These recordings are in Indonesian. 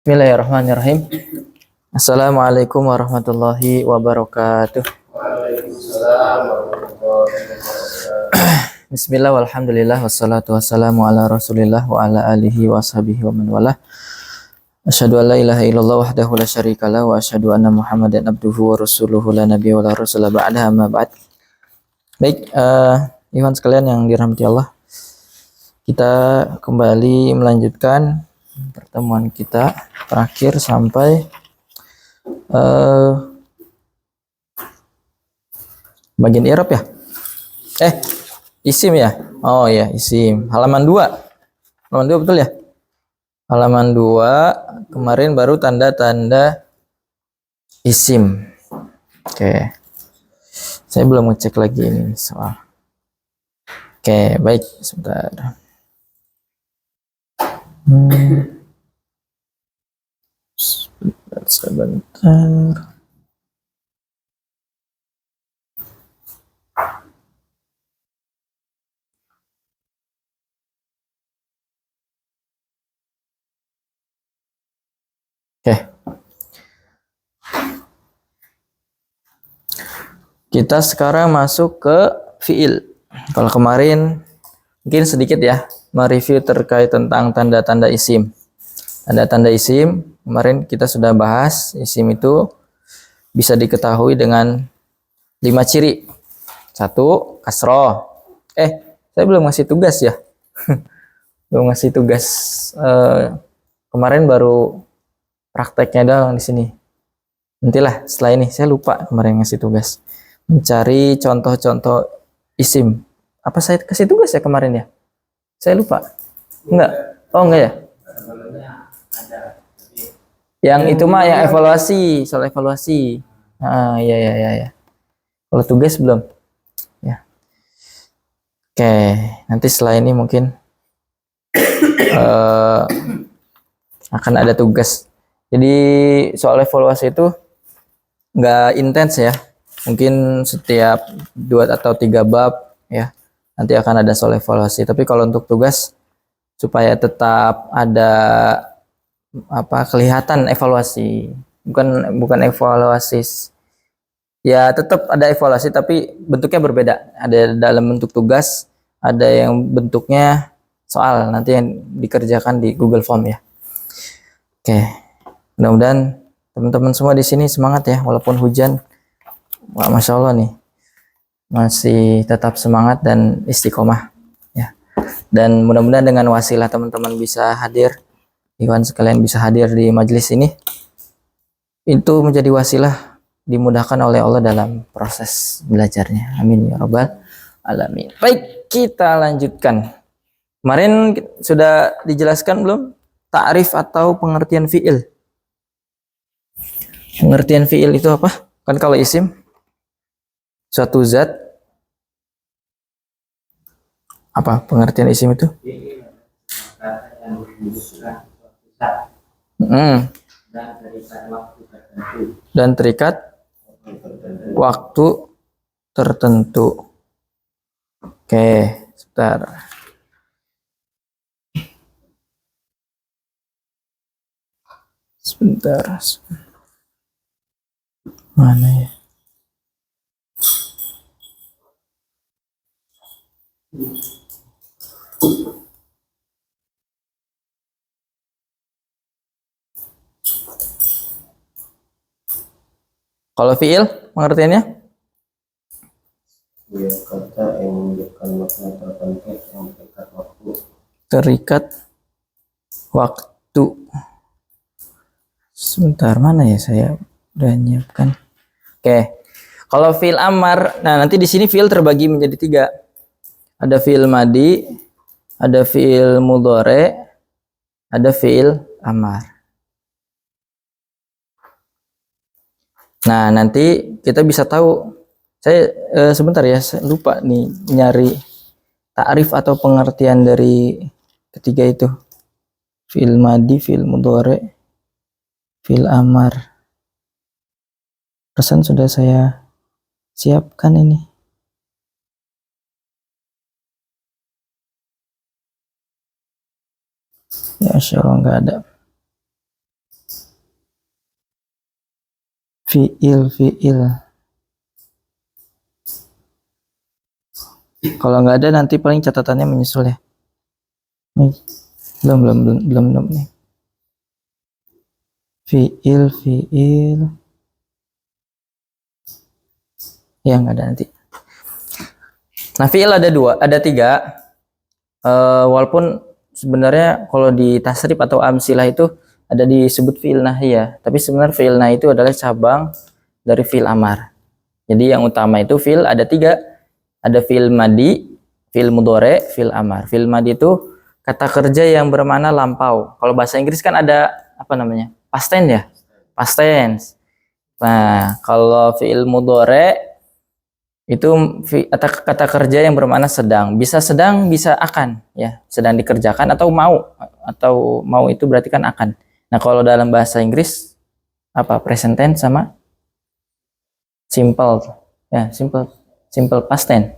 Bismillahirrahmanirrahim. Assalamualaikum warahmatullahi wabarakatuh. Waalaikumsalam warahmatullahi wabarakatuh. Bismillah walhamdulillah wassalatu wassalamu ala rasulillah wa ala alihi wa sahbihi wa man walah. Asyhadu an la ilaha illallah wahdahu la syarikalah wa asyhadu anna Muhammadan abduhu wa rasuluhu la nabiyya wa la rasula ba'daha amma ba'd. Baik, ikhwan sekalian yang dirahmati Allah. Kita kembali melanjutkan pertemuan kita terakhir sampai bagian i'rab ya? Isim ya? Oh ya, isim. Halaman 2. Halaman 2 betul ya? Halaman 2 kemarin baru tanda-tanda isim. Oke. Saya belum ngecek lagi ini soal. Oke, baik, sebentar. Sebentar. Oke. Kita sekarang masuk ke fiil. Kalau kemarin mungkin sedikit ya mereview terkait tentang tanda-tanda isim. Tanda-tanda isim kemarin kita sudah bahas, isim itu bisa diketahui dengan 5 ciri. 1, kasroh. Saya belum ngasih tugas ya. Belum ngasih tugas. Kemarin baru prakteknya doang di sini. Nantilah setelah ini, saya lupa kemarin ngasih tugas. Mencari contoh-contoh isim. Apa saya kasih tugas ya kemarin ya? Saya lupa. Enggak. Oh enggak ya? Yang itu mah yang evaluasi, soal evaluasi. Ya. Kalau tugas belum. Ya. Oke, nanti setelah ini mungkin akan ada tugas. Jadi soal evaluasi itu nggak intens ya. Mungkin setiap 2 atau 3 bab ya. Nanti akan ada soal evaluasi. Tapi kalau untuk tugas supaya tetap ada kelihatan evaluasi, bukan evaluasi. Ya tetap ada evaluasi tapi bentuknya berbeda. Ada dalam bentuk tugas, ada yang bentuknya soal nanti yang dikerjakan di Google Form ya. Oke, mudah-mudahan teman-teman semua di sini semangat ya, walaupun hujan. Wah, masya Allah nih, masih tetap semangat dan istiqomah ya. Dan mudah-mudahan dengan wasilah teman-teman bisa hadir, ikhwan sekalian bisa hadir di majelis ini, itu menjadi wasilah dimudahkan oleh Allah dalam proses belajarnya. Amin ya rabbal alamin. Baik, kita lanjutkan. Kemarin sudah dijelaskan belum ta'rif atau pengertian fi'il? Pengertian fi'il itu apa? Kan kalau isim suatu zat, apa pengertian isim itu? Dan terikat waktu tertentu. Oke, sebentar. Sebentar. Mana ya? Kalau fi'il pengertiannya? Ya, kata yang menunjukkan makna tertentu yang terikat waktu. Terikat waktu. Sebentar, mana ya, saya udah nyiapkan. Oke. Kalau fi'il amar, nah nanti di sini fi'il terbagi menjadi 3. Ada fi'il madi, ada fi'il mudhari, ada fi'il amar. Nah, nanti kita bisa tahu. Saya sebentar ya, saya lupa nih nyari ta'rif atau pengertian dari ketiga itu. Fi'il madi, fi'il mudhari, fi'il amar. Perasaan sudah saya siapkan ini. Ya, insya Allah nggak ada. Fiil. Kalau nggak ada nanti paling catatannya menyusul ya. Nih. Belum nih. Fiil. Ya nggak ada nanti. Nah, fiil ada tiga. Walaupun sebenarnya kalau di tasrif atau amsilah itu ada disebut fiil nahiyah, tapi sebenarnya fiil nahi itu adalah cabang dari fiil amar. Jadi yang utama itu fiil ada tiga. Ada fiil madi, fiil mudhari, fiil amar. Fiil madi itu kata kerja yang bermakna lampau. Kalau bahasa Inggris kan ada apa namanya? Past tense ya? Past tense. Nah, kalau fiil mudhari itu kata kerja yang bermakna sedang. Bisa sedang, bisa akan ya. Sedang dikerjakan atau mau itu berarti kan akan. Nah, kalau dalam bahasa Inggris apa? Present tense sama simple. Ya, simple past tense.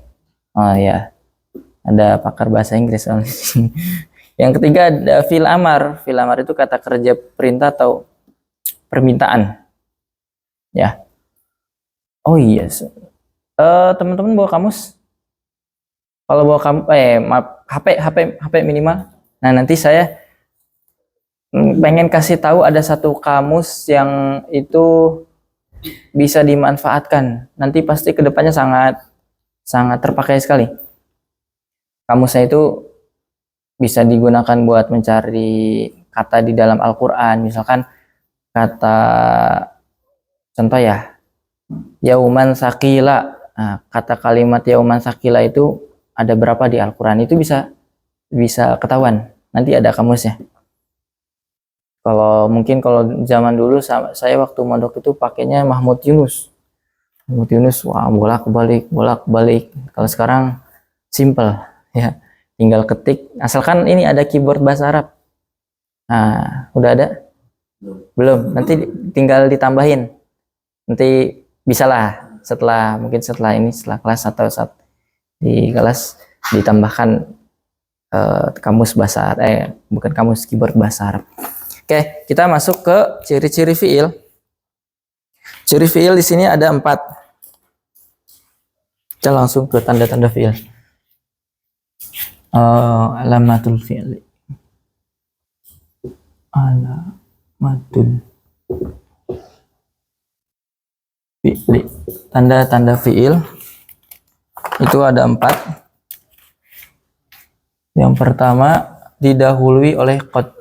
Oh ya. Ada pakar bahasa Inggris soalnya. Yang ketiga ada fiil amar. Fiil amar itu kata kerja perintah atau permintaan. Ya. Oh iya. Teman-teman bawa kamus? Kalau bawa maaf, HP minimal. Nah, nanti saya pengen kasih tahu ada satu kamus yang itu bisa dimanfaatkan. Nanti pasti kedepannya sangat terpakai sekali. Kamusnya itu bisa digunakan buat mencari kata di dalam Al-Quran. Misalkan kata contoh ya, yauman sakila. Nah, kata kalimat yauman sakila itu ada berapa di Al-Quran, itu bisa ketahuan. Nanti ada kamusnya. Kalau zaman dulu saya waktu mondok itu pakainya Mahmud Yunus. Wah, bolak-balik. Kalau sekarang simple ya. Tinggal ketik, asalkan ini ada keyboard bahasa Arab. Nah, udah ada? Belum. Nanti tinggal ditambahin. Nanti bisalah setelah kelas atau saat di kelas ditambahkan kamus bahasa Arab, bukan kamus, keyboard bahasa Arab. Oke, kita masuk ke ciri-ciri fiil. Ciri fiil di sini ada 4. Kita langsung ke tanda-tanda fiil. Alamatul fi'li. Alamatul fi'li. Tanda-tanda fi'il itu ada 4. Yang pertama didahului oleh qad.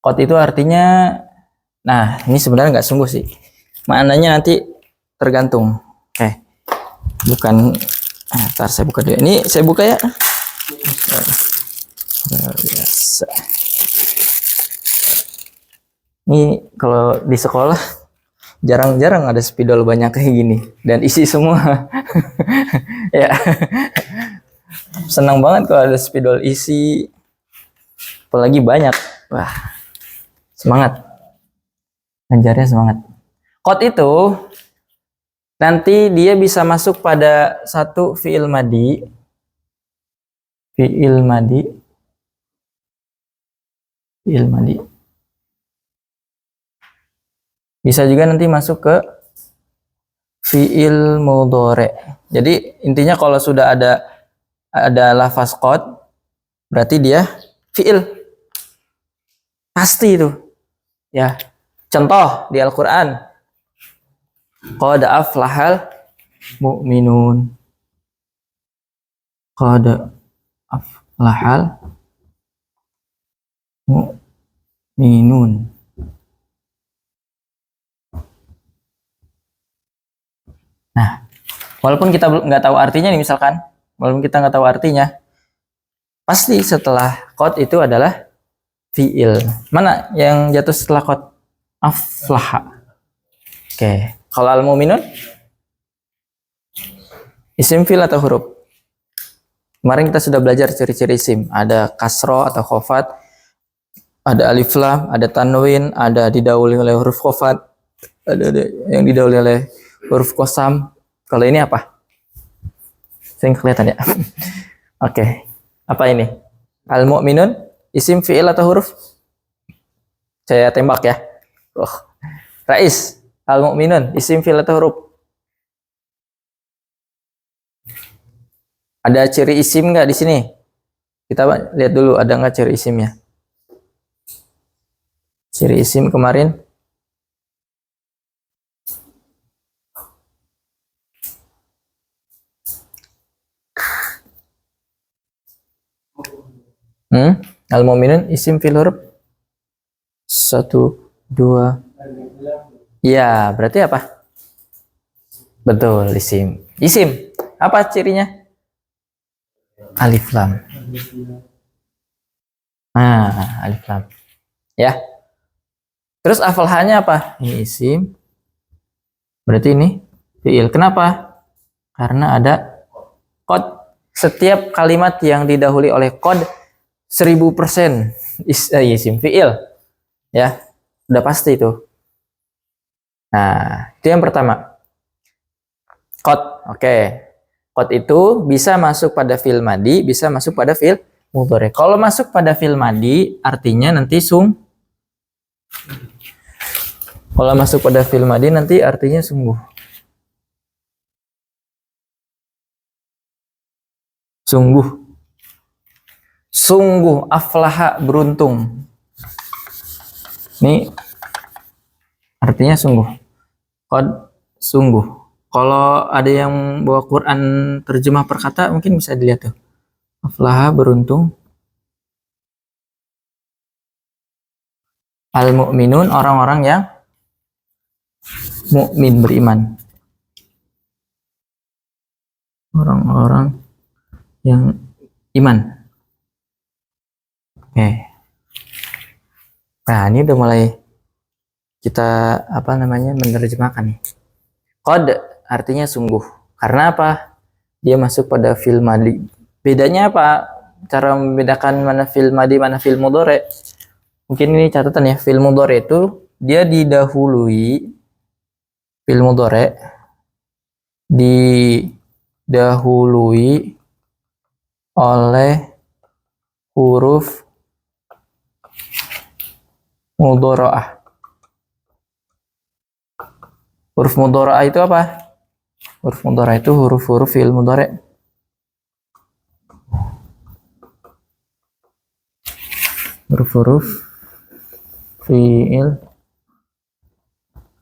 Qad itu artinya, nah ini sebenarnya nggak sungguh sih. Maknanya nanti tergantung. Oke. Bukan, ntar saya buka dulu. Ini saya buka ya. Biasa. Ini kalau di sekolah jarang-jarang ada spidol banyak kayak gini dan isi semua. Ya. Senang banget kalau ada spidol isi, apalagi banyak. Wah. Semangat. Ngajarnya semangat. Qad itu nanti dia bisa masuk pada satu fiil madi. Fiil madi. Bisa juga nanti masuk ke fiil mudhari. Jadi intinya kalau sudah ada lafaz qad, berarti dia fiil. Pasti itu. Ya, contoh di Al-Quran, qad aflahal mu'minun. Qad aflahal mu'minun. Nah, walaupun kita nggak tahu artinya nih, misalkan, walaupun kita nggak tahu artinya, pasti setelah qad itu adalah fiil. Mana yang jatuh setelah qad? Aflaha. Oke. Kalau al-mu'minun? Isim fiil atau huruf? Kemarin kita sudah belajar ciri-ciri isim. Ada kasro atau khofat, ada alif lam, ada tanwin, ada didahului oleh huruf khofat, ada yang didahului oleh huruf qasam. Kalau ini apa? Sering kelihatan ya. Oke. Apa ini? Al-mu'minun? Isim fiil atau huruf? Saya tembak ya. Rais, Al-Mu'minun, isim fi'il atau huruf? Ada ciri isim nggak di sini? Kita lihat dulu ada nggak ciri isimnya. Ciri isim kemarin. Al-Mu'minun isim fi'il huruf. 1, 2. Ya, berarti apa? Betul, isim. Isim. Apa cirinya? Alif lam. Nah, alif lam. Ya. Terus afalhanya apa? Ini isim. Berarti ini fi'il. Kenapa? Karena ada qad. Setiap kalimat yang didahului oleh qad 1000% isim fi'il. Ya. Udah pasti itu. Nah, itu yang pertama. Qad. Oke. Qad itu bisa masuk pada fi'il madi, bisa masuk pada fi'il mudhari. Kalau masuk pada fi'il madi, artinya nanti kalau masuk pada fi'il madi nanti artinya sungguh. Sungguh. Sungguh aflaha beruntung. Ini artinya sungguh. Qad sungguh. Kalau ada yang bawa Quran terjemah perkata mungkin bisa dilihat tuh. Aflaha beruntung. Al-mu'minun orang-orang yang mukmin beriman. Orang-orang yang iman. Oke. Nah, ini udah mulai kita menerjemahkan nih. Qad artinya sungguh. Karena apa? Dia masuk pada fi'il madi. Bedanya apa? Cara membedakan mana fi'il madi, mana fi'il mudhari. Mungkin ini catatan ya. Fi'il mudhari itu dia didahului fi'il mudhari didahului oleh huruf mudharaah. Huruf mudharaah itu apa? Huruf mudharaah itu huruf-huruf fi'il mudhari. Huruf-huruf fi'il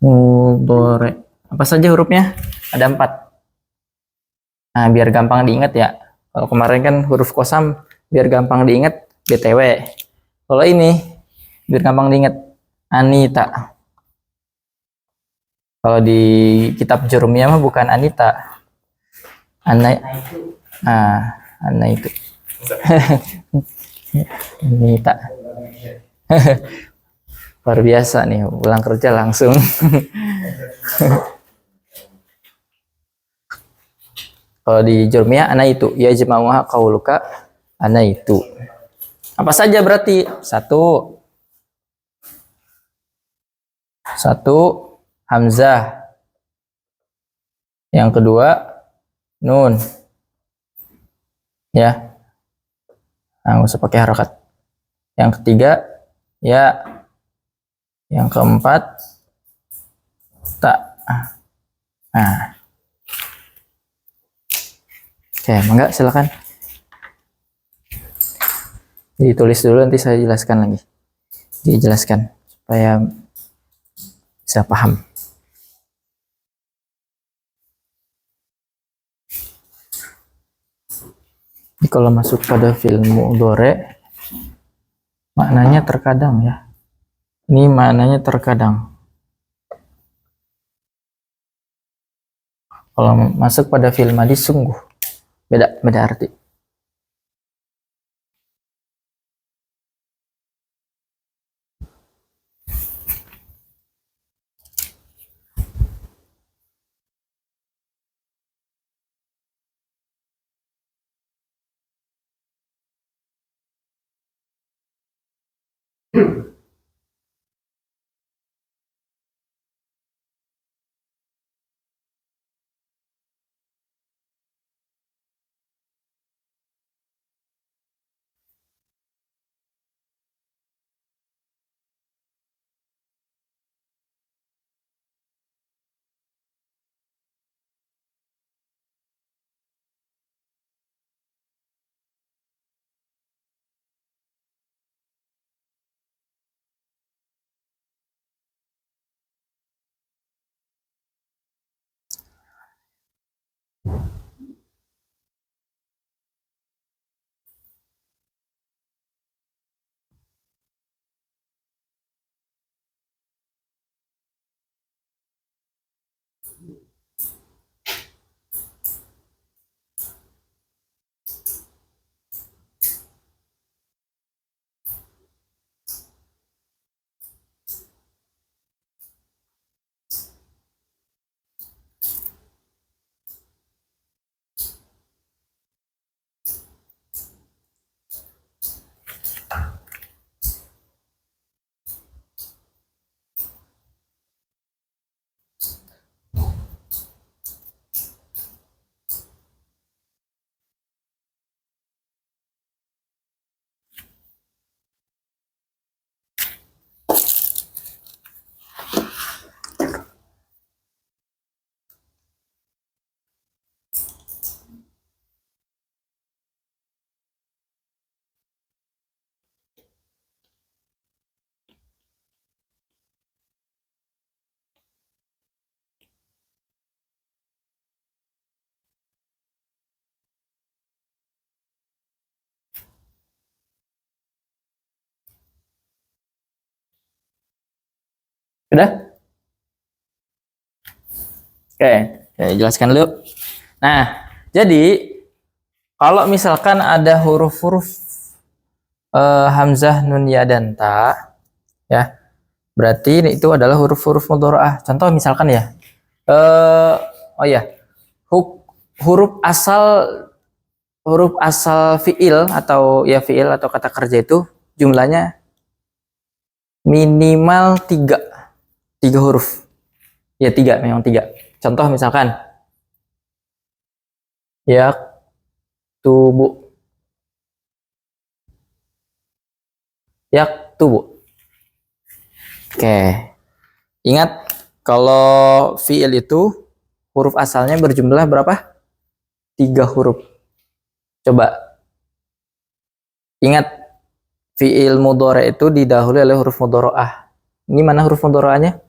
mudhari. Apa saja hurufnya? Ada 4. Nah, biar gampang diingat ya. Kalau kemarin kan huruf kosam biar gampang diingat BTW. Kalau ini biar gampang diingat Anita. Kalau di kitab Jurumiyah mah bukan Anita. Ana itu. Anita. Luar biasa nih, pulang kerja langsung. Kalau di Jurumiyah ana itu, ya jama'uha qauluka ana itu. Apa saja berarti? Satu hamzah. Yang kedua nun. Ya. Nah, nggak usah pakai harokat. Yang ketiga ya. Yang keempat tak. Nah. Oke, mangga silakan. Ditulis dulu nanti saya jelaskan lagi. Dijelaskan supaya bisa paham. Jadi kalau masuk pada fi'il mudhari maknanya terkadang ya. Ini maknanya terkadang. Kalau masuk pada fi'il madi sungguh. Beda arti. Sudah? Oke, jelaskan dulu. Nah, jadi kalau misalkan ada huruf-huruf hamzah, nun, ya, dan ta, ya, berarti itu adalah huruf-huruf mudharaah. Contoh misalkan ya, oh ya, huruf asal fiil atau ya fiil atau kata kerja itu jumlahnya minimal tiga huruf. Ya tiga, memang tiga. Contoh misalkan, ya, tubuh, yaktubu. Oke. Ingat kalau fiil itu huruf asalnya berjumlah berapa? 3 huruf. Coba ingat fiil mudhari itu didahului oleh huruf mudharaah. Ini mana huruf mudharaahnya?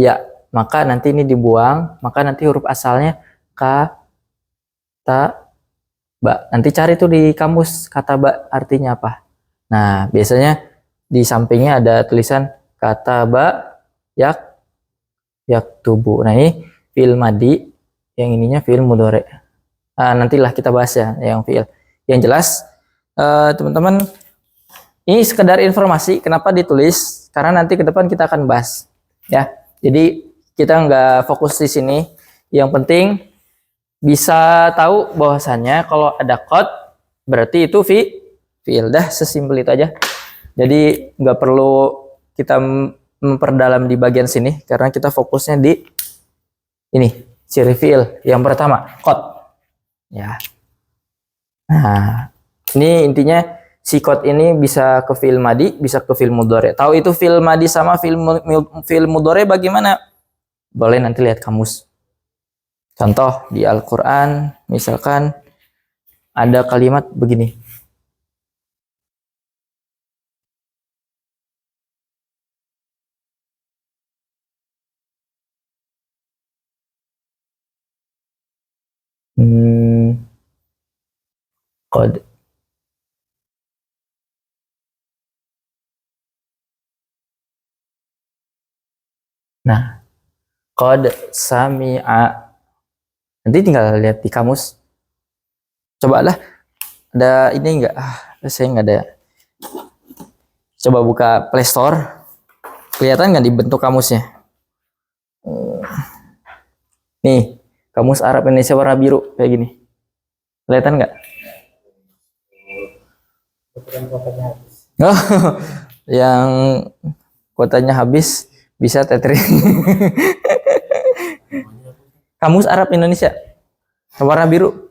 Ya, maka nanti ini dibuang, maka nanti huruf asalnya ka, ta, ba. Nanti cari tuh di kamus kata ba artinya apa. Nah, biasanya di sampingnya ada tulisan kata ba, yaktubu. Nah, ini fiil madi, yang ininya fiil mudhari. Nantilah kita bahas ya yang fiil. Yang jelas, teman-teman, ini sekedar informasi kenapa ditulis, karena nanti ke depan kita akan bahas. Ya, jadi kita nggak fokus di sini. Yang penting bisa tahu bahwasannya kalau ada qad berarti itu fiil. Dah, sesimpel itu aja. Jadi nggak perlu kita memperdalam di bagian sini karena kita fokusnya di ini ciri fiil yang pertama qad. Ya. Nah, ini intinya si qad ini bisa ke fiil madi, bisa ke fiil mudhari. Tahu itu fiil madi sama fiil mudhari bagaimana? Boleh nanti lihat kamus. Contoh di Al-Qur'an misalkan ada kalimat begini. Qad. Nah, qad sami'a. Nanti tinggal lihat di kamus. Cobalah ada ini enggak? Saya nggak ada. Coba buka Play Store. Kelihatan nggak di bentuk kamusnya? Nih, kamus Arab Indonesia warna biru kayak gini. Kelihatan nggak? Oh, yang kuotanya habis bisa tetri. Kamus Arab Indonesia warna biru.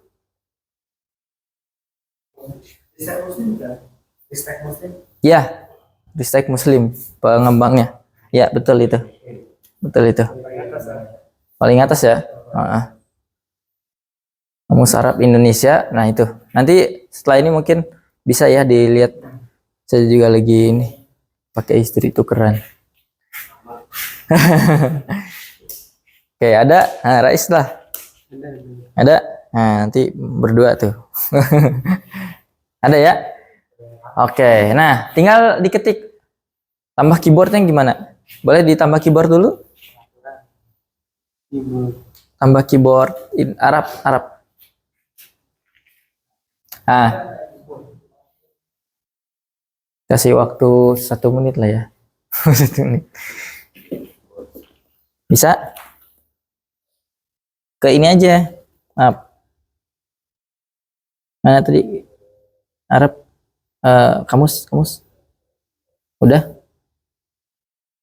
Ya, Ristek Muslim pengembangnya. Ya, betul itu. Betul itu. Paling atas ya. Kamus Arab Indonesia. Nah, itu. Nanti setelah ini mungkin bisa ya dilihat. Saya juga lagi ini pakai istri itu keren. Oke, ada. Nah, Rais lah. Ada? Nah, nanti berdua tuh. Ada ya? Oke, nah tinggal diketik. Tambah keyboardnya gimana? Boleh ditambah keyboard dulu? Tambah keyboard Arab, Arab. Ah, kasih waktu 1 menit lah ya. 1 menit. Bisa? Ke ini aja. Maaf. Mana tadi? Arab. Kamus. Udah?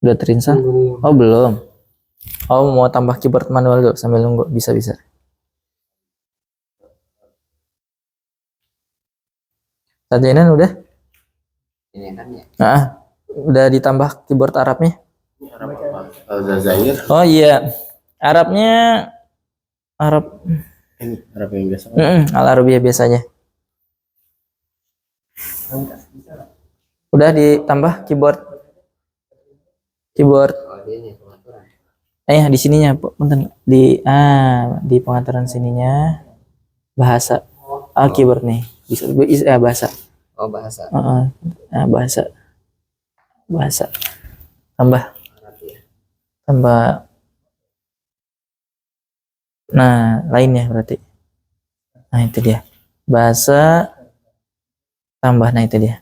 Udah terinstall? Oh, belum. Oh, mau tambah keyboard manual dulu sambil nunggu. Bisa. Sajenan udah? Ini kan ya. Nah, udah ditambah keyboard Arabnya? Ini Arab apa? Al-Jazair. Oh iya. Arabnya Arab. Ini Arab yang biasa. Al-Arabiyah biasanya. Udah ditambah keyboard. Oh, ini pengaturan. Di sininya, punten. Di pengaturan sininya bahasa. Keyboard nih. Bisa bahasa. Oh, bahasa Bahasa. Tambah. Arab ya. Tambah. Nah, lainnya berarti. Nah, itu dia. Bahasa tambah. Nah, itu dia.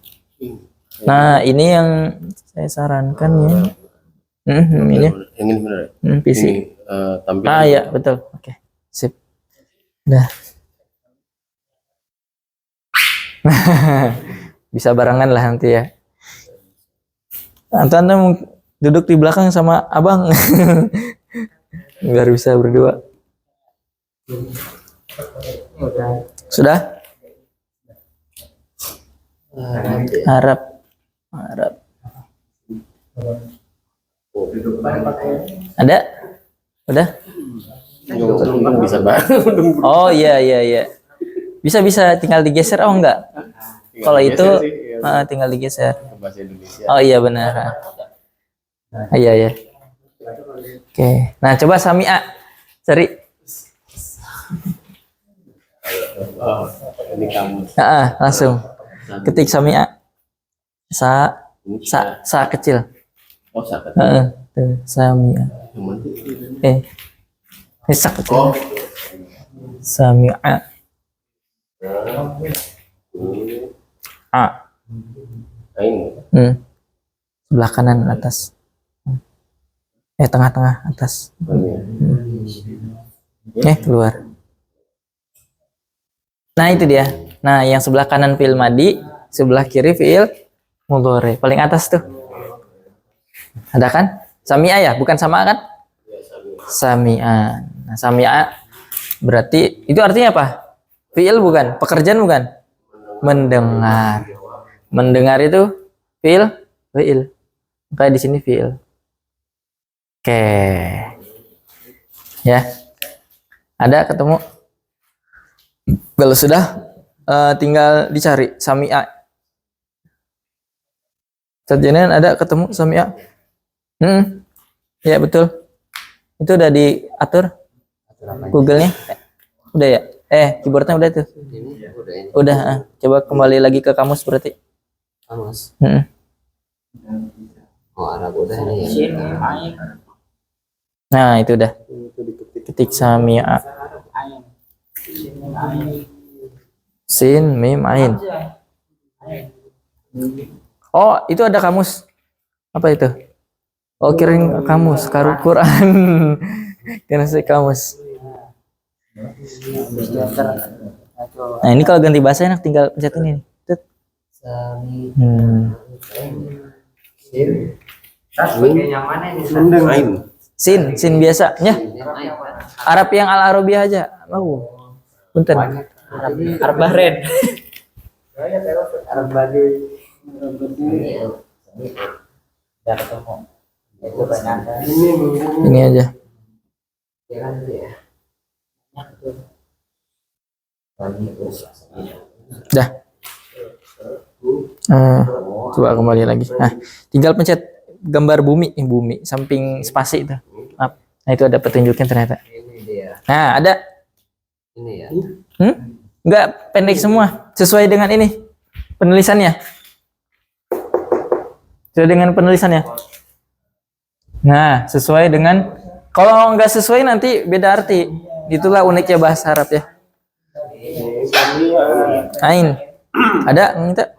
Nah, ini yang saya sarankan ya. Ini. Yang ini benar. PC. Ini tampilan. Ya, betul. Oke. Sip. Dah. Bisa barengan lah nanti ya. Anda mau duduk di belakang sama abang. Nggak bisa berdua. Sudah? Arab. Ada? Udah? Bisa banget. Oh iya. Bisa tinggal digeser. Oh enggak. Kalau itu tinggal digeser. Bahasa Indonesia. Oh iya benar. Iya. Oke. Nah, coba Samia cari. Oh, ini kamu. Langsung ketik Samia. Sa kecil. Oh, sakat. Tuh, Samia. Sa kecil. Oh. Samia. Ini. Sebelah kanan atas. Tengah atas. Keluar. Nah, itu dia. Nah, yang sebelah kanan fi'il madi, sebelah kiri fi'il mudhari. Paling atas tuh. Ada kan? Sami'a ya, bukan sama kan? Sami'a. Nah, sami'a berarti itu artinya apa? Fi'il bukan? Pekerjaan bukan? Mendengar. Mendengar itu fi'il. Kayak di sini fi'il. Oke. Ya. Ada ketemu? Kalau sudah tinggal dicari Sami'a. Sajenan ada ketemu Sami'a? Ya betul. Itu udah diatur Google-nya? Udah ya? Keyboardnya udah tuh. Udah. Coba kembali lagi ke kamus berarti. Kamus. Oh, Arab udah ini ya. Nah, itu udah. Ketik Sami'a. Sin, mim, ain. Oh, itu ada kamus. Apa itu? Oh, kirain kamus, Quran. Kira saya kamus. Nah, ini kalau ganti bahasa enak, tinggal pencet ini. Sin biasa. Ya. Arab yang Al-Arabiyah aja. Punten. Arab Bahrain. Arab Baduy. Ini aja. Dah. Coba kembali lagi. Nah, tinggal pencet gambar bumi samping spasi itu. Nah, itu ada petunjuknya ternyata. Nah, ada. Ini ya. Enggak, pendek semua. Sesuai dengan ini penulisannya. Sesuai dengan penulisannya. Nah, sesuai dengan, kalau nggak sesuai nanti beda arti. Itulah uniknya bahasa Arab ya. Ain. Ada minta?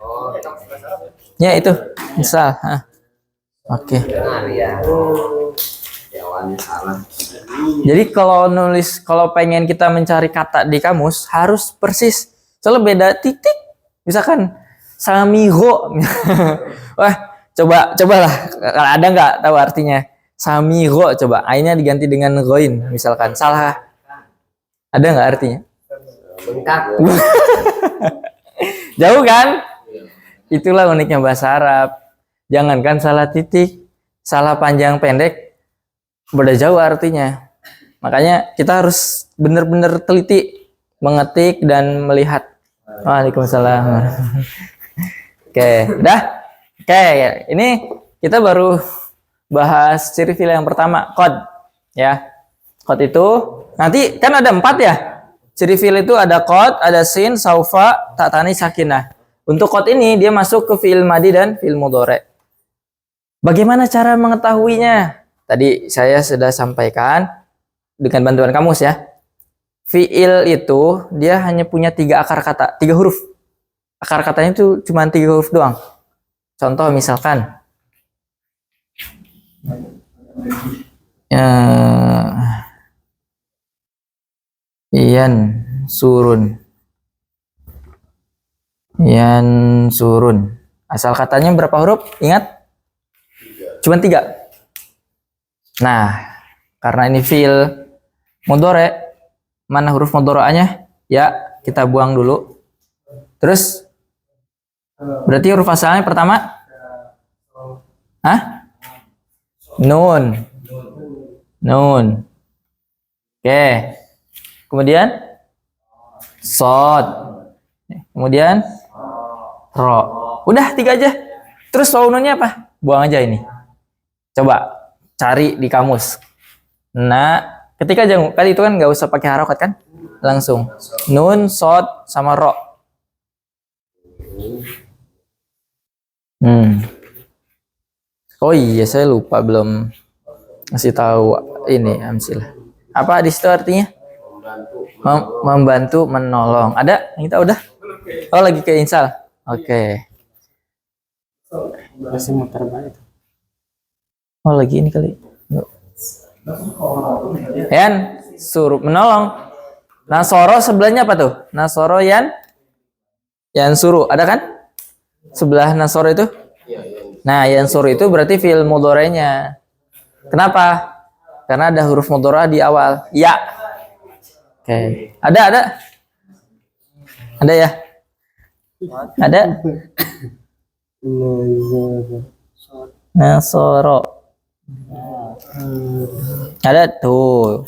Ya itu. Misal. Oke. Benar ya. Jawabannya salah. Jadi kalau pengen kita mencari kata di kamus harus persis. Soalnya beda titik. Misalkan samigo. Wah, cobalah. Kalau ada nggak tahu artinya samigo, coba ainnya diganti dengan goin misalkan. Salah. Ada nggak artinya? Bengkak. Jauh kan? Itulah uniknya bahasa Arab. Jangankan salah titik, salah panjang pendek, beda jauh artinya. Makanya kita harus benar-benar teliti mengetik dan melihat. Waalaikumsalam. Oke, udah. Oke, ini kita baru bahas ciri fil yang pertama, qad. Ya, qad itu nanti kan ada 4 ya. Ciri fil itu ada qad, ada sin, saufa, ta tani, sakinah. Untuk qad ini dia masuk ke fiil madi dan fiil mudhari. Bagaimana cara mengetahuinya? Tadi saya sudah sampaikan dengan bantuan kamus ya. Fiil itu dia hanya punya 3 akar kata, 3 huruf. Akar katanya itu cuma 3 huruf doang. Contoh misalkan Iyan surun. Iyan surun. Asal katanya berapa huruf? Ingat? Cuma 3. Nah, karena ini fiil mudhari, mana huruf mudhari'anya? Ya, kita buang dulu. Terus berarti huruf asalnya pertama? Hah? Nun. Nun. Oke. Kemudian sod. Kemudian ro. Udah 3 aja. Terus nunnya apa? Buang aja ini. Coba cari di kamus. Nah, ketika kali itu kan nggak usah pakai harokat kan? Langsung nun, sod, sama ro. Oh iya, saya lupa belum ngasih tahu ini amsilah. Apa di situ artinya? Membantu, menolong. Ada? Kita udah? Oh, lagi ke insal. Oke. Masih muter balik. Oh, lagi ini kali. Yan, suruh menolong. Nasoro sebelahnya apa tuh? Nasoro yan suruh. Ada kan? Sebelah nasoro itu? Nah, yan suruh itu berarti fi'il mudhari'nya. Kenapa? Karena ada huruf mudhari' di awal. Ya. Oke. Ada. Ada ya? Ada? Nasoro. Ada tuh.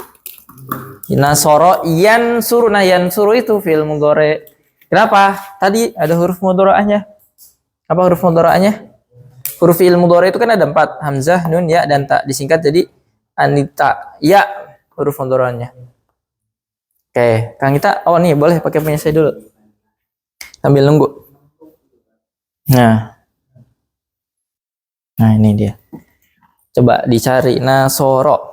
Nasoro yan suruh. Nah, yan suruh itu fi'il mudhari'. Kenapa? Tadi ada huruf mudhari'nya. Apa huruf mudhari'nya? Huruf fi'il mudhari' itu kan ada 4, hamzah, nun, ya, dan ta. Disingkat jadi anita. Ya, huruf mudhari'nya. Oke, Kang Ita, oh nih boleh pakai punya saya dulu. Sambil nunggu. Nah ini dia. Coba dicari nasoro.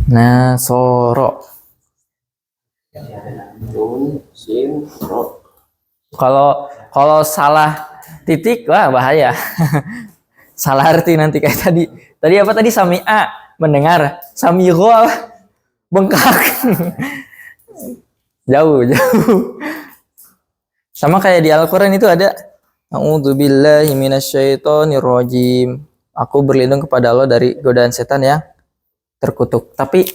Nun, sin, ro. Kalau salah titik, wah bahaya. Salah arti nanti kayak tadi. Tadi apa tadi? Sami'a, mendengar. Samigo, bengkak. Jauh. Sama kayak di Al-Quran itu ada. A'udzubillahi minasyaitonirrajim. Aku berlindung kepada Allah dari godaan setan yang terkutuk. Tapi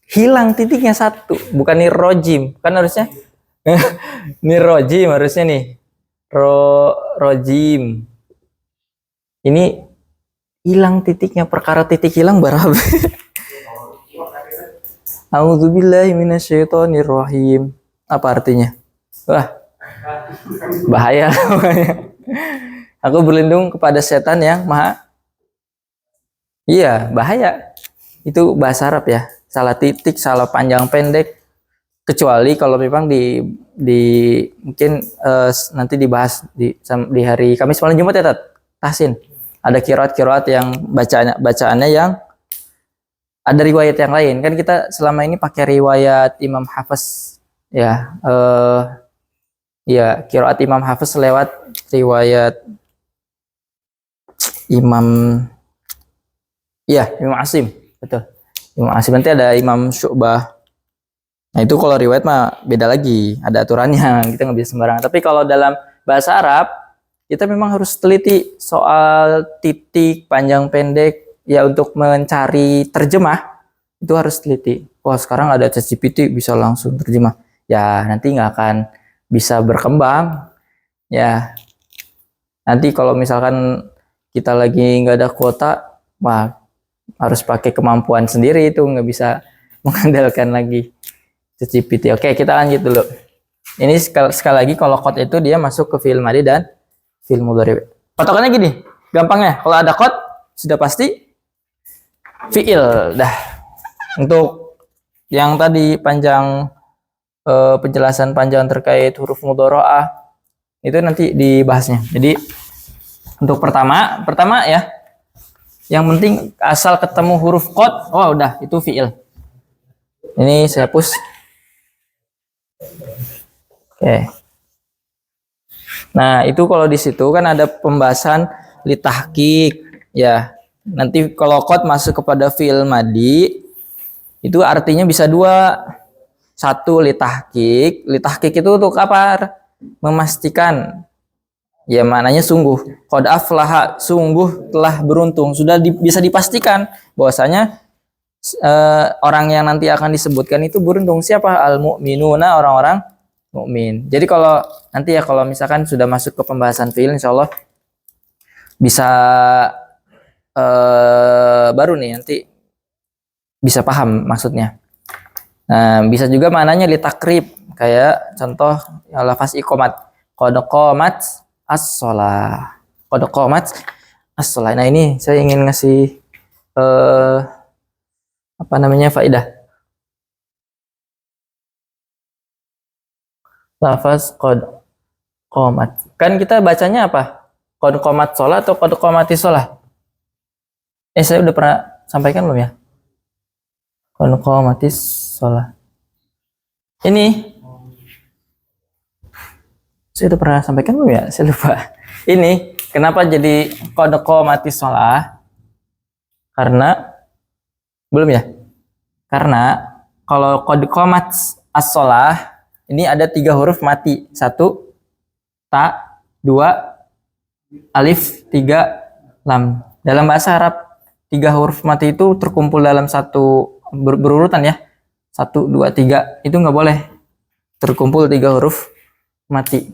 hilang titiknya 1. Bukan nirrojim. Kan harusnya nirrojim harusnya nih. Rojim. Ini hilang titiknya. Perkara titik hilang berabe. A'udzubillahi minasyaitonirrajim. Apa artinya? Wah, bahaya. Aku berlindung kepada setan yang maha. Iya, bahaya. Itu bahasa Arab ya. salah titik, salah panjang pendek. Kecuali kalau memang di mungkin nanti dibahas di hari Kamis malam Jumat ya Tahsin. Ada kiroat yang bacaannya yang ada riwayat yang lain. Kan kita selama ini pakai riwayat Imam Hafiz ya. Ya, kiroat Imam Hafiz lewat riwayat Imam Asim, betul. Imam Asim, nanti ada Imam Syu'bah. Nah, itu kalau riwayat mah beda lagi, ada aturannya, kita nggak bisa sembarangan. Tapi kalau dalam bahasa Arab, kita memang harus teliti soal titik, panjang pendek, ya untuk mencari terjemah, itu harus teliti. Wah, sekarang ada ChatGPT bisa langsung terjemah. Ya, nanti nggak akan bisa berkembang. Ya, nanti kalau misalkan kita lagi nggak ada kuota, wah harus pakai kemampuan sendiri, itu nggak bisa mengandalkan lagi ChatGPT. Oke, kita lanjut dulu. Ini sekali lagi kalau code itu dia masuk ke fi'il madhi dan fi'il mudhari. Patokannya gini, gampangnya kalau ada code sudah pasti fi'il dah. Untuk yang tadi panjang penjelasan panjang terkait huruf mudhari'ah itu nanti dibahasnya. Jadi untuk pertama ya, yang penting asal ketemu huruf qad, oh udah itu fi'il. Ini saya hapus. Oke. Nah, itu kalau di situ kan ada pembahasan litahqiq ya. Nanti kalau qad masuk kepada fi'il madhi itu artinya bisa dua. Satu, litahqiq. Litahqiq itu untuk apa? Memastikan. Ya maknanya sungguh. Qad aflaha, sungguh telah beruntung. Sudah bisa dipastikan bahwasanya orang yang nanti akan disebutkan itu beruntung. Siapa? Al-mu'minuna, orang-orang mukmin. Jadi kalau nanti ya kalau misalkan sudah masuk ke pembahasan fi'il, insya Allah bisa baru nih nanti bisa paham maksudnya. Nah, bisa juga maknanya litakrib, kayak contoh ya, lafaz iqomat. Qad qomat as-shalah. Qad qomat as-shalah. Nah, ini saya ingin ngasih faedah. Lafaz qad qomat. Kan kita bacanya apa? Qad qomat shalah atau qad qomatis shalah? Saya udah pernah sampaikan belum ya? Qad qomatis shalah. Ini saya udah pernah sampaikan belum ya? Saya lupa. Ini kenapa jadi qad qomatis shalah? Karena belum ya? Karena kalau qad qomat as-shalah ini ada 3 huruf mati. 1 ta, 2 alif, 3 lam. Dalam bahasa Arab 3 huruf mati itu terkumpul dalam satu berurutan ya. 1, 2, 3 itu nggak boleh terkumpul 3 huruf mati.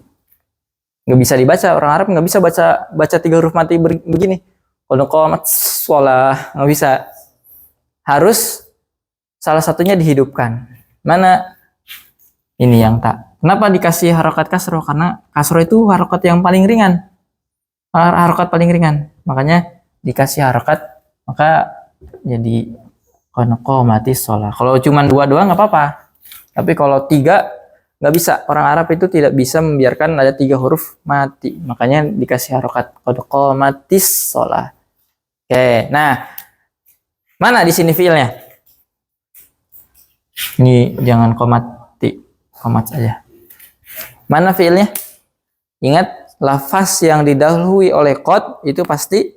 Nggak bisa dibaca, orang Arab nggak bisa baca 3 huruf mati begini. Qad qomat shalah, nggak bisa. Harus salah satunya dihidupkan. Mana? Ini yang tak. Kenapa dikasih harokat kasroh? Karena kasroh itu harokat yang paling ringan. Harokat paling ringan. Makanya dikasih harokat, maka jadi qad qomatis shalah. Kalau cuma 2 doang nggak apa-apa. Tapi kalau 3 nggak bisa. Orang Arab itu tidak bisa membiarkan ada 3 huruf mati. Makanya dikasih harokat qad qomatis shalah. Oke, nah mana di sini fiilnya? Ini jangan komat saja. Mana fiilnya? Ingat, lafaz yang didahului oleh qad itu pasti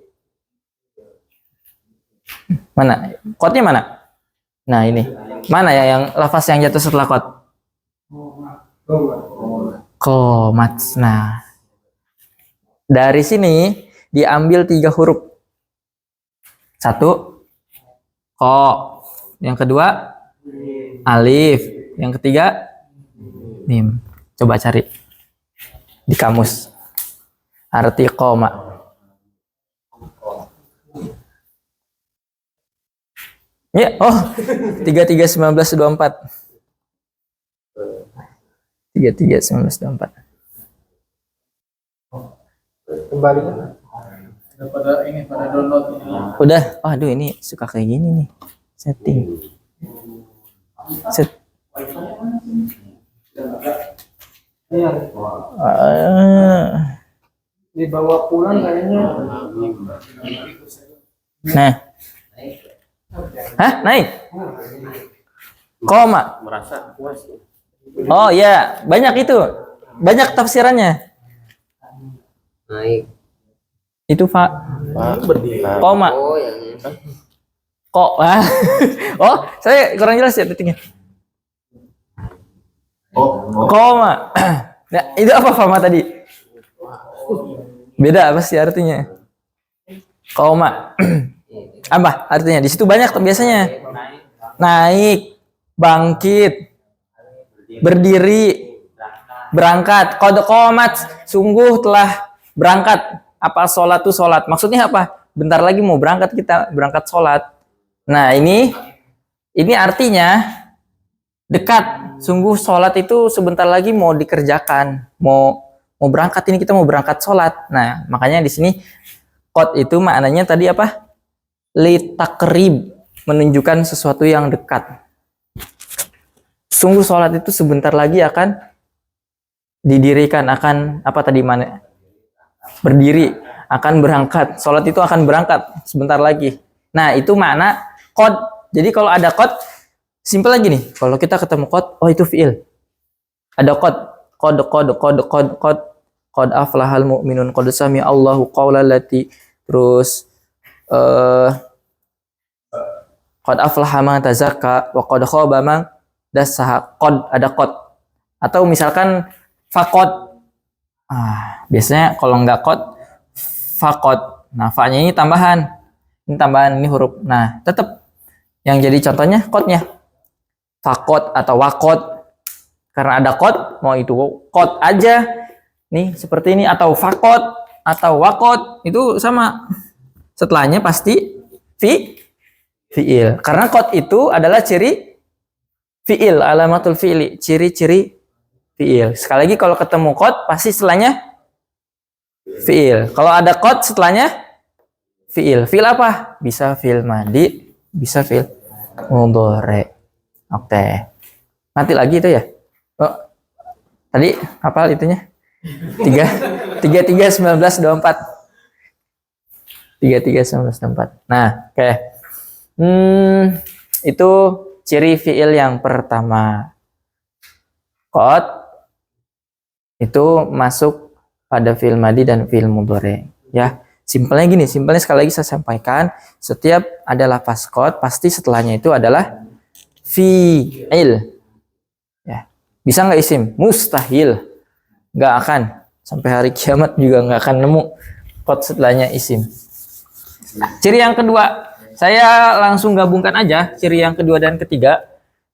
mana? Qadnya mana? Nah, ini. Mana ya yang lafaz yang jatuh setelah qad? Qomat. Nah, dari sini diambil 3 huruf. 1 ko, yang kedua alif, yang ketiga mim. Coba cari di kamus arti qoma. Ya, 33 1924. 33 1924. Kembalikan. Pada download ini. Udah. Aduh, ini suka kayak gini nih setting. Set. Iya. Ah. Dibawa pulang kayaknya. Nah. Hah? Naik? Koma. Merasa puas. Oh ya, banyak itu. Banyak tafsirannya. Naik. Itu Pak. Berdiri. Koma. Oh, yang ini. Kok. Ah. Oh, saya kurang jelas ya detiknya. Koma. Nah, itu apa Fama tadi? Beda apa sih artinya? Koma. Apa artinya? Di situ banyak biasanya. Naik, bangkit, berdiri, berangkat. Qad qomat, sungguh telah berangkat. Apa sholat tuh sholat? Maksudnya apa? Bentar lagi mau berangkat, kita berangkat sholat. Nah ini artinya dekat. Sungguh sholat itu sebentar lagi mau dikerjakan, mau berangkat, ini kita mau berangkat sholat. Nah makanya di sini qad itu maknanya tadi apa? Li takrib, menunjukkan sesuatu yang dekat. Sungguh sholat itu sebentar lagi akan didirikan, akan apa tadi mana? Berdiri, akan berangkat. Sholat itu akan berangkat sebentar lagi. Nah itu makna qad. Jadi kalau ada qad, simpel lagi nih. Kalau kita ketemu qad, oh itu fiil. Ada qad aflahal mu'minun, qad sami'a Allahu qawla lati, terus qad aflaha man tazakka wa qad khaba man dassaha. Qad, ada qad. Atau misalkan faqad. Biasanya kalau nggak qad, faqad. Nah, fa-nya ini tambahan. Ini tambahan, ini huruf. Nah, tetap yang jadi contohnya qadnya. Faqad atau waqad. Karena ada qad, mau itu qad aja. Nih, seperti ini, atau faqad atau waqad, itu sama. Setelahnya pasti fi'il. Karena qad itu adalah ciri fi'il, alamatul fi'li, ciri-ciri fi'il. Sekali lagi kalau ketemu qad pasti setelahnya fi'il. Kalau ada qad setelahnya fi'il. Fi'il apa? Bisa fi'il madi, bisa fi'il mudhari. Oke. Nanti lagi itu ya. Oh, tadi hafal itunya? 33 1924. 33 1924. Nah, oke. Itu ciri fi'il yang pertama. Qad itu masuk pada fi'il madi dan fi'il mudhari. Ya, simpelnya gini, simpelnya sekali lagi saya sampaikan, setiap ada lafaz qad pasti setelahnya itu adalah fi'il. Ya. Bisa nggak isim? Mustahil. Nggak akan. Sampai hari kiamat juga nggak akan nemu qad setelahnya isim. Ciri yang kedua, saya langsung gabungkan aja ciri yang kedua dan ketiga.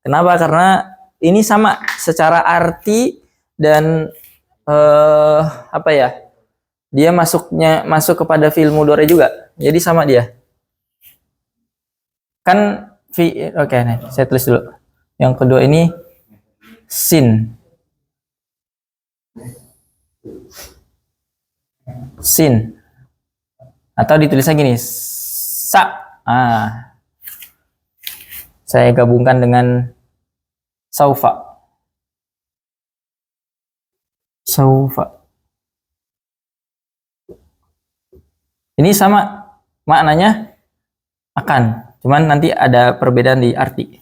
Kenapa? Karena ini sama secara arti dan apa ya? Dia masuk kepada fi'il mudhari juga. Jadi sama dia. Kan oke, nih, saya tulis dulu. Yang kedua ini sin. Sin. Atau ditulisnya gini, sa. Saya gabungkan dengan saufa. Saufa. Ini sama maknanya akan, cuman nanti ada perbedaan di arti.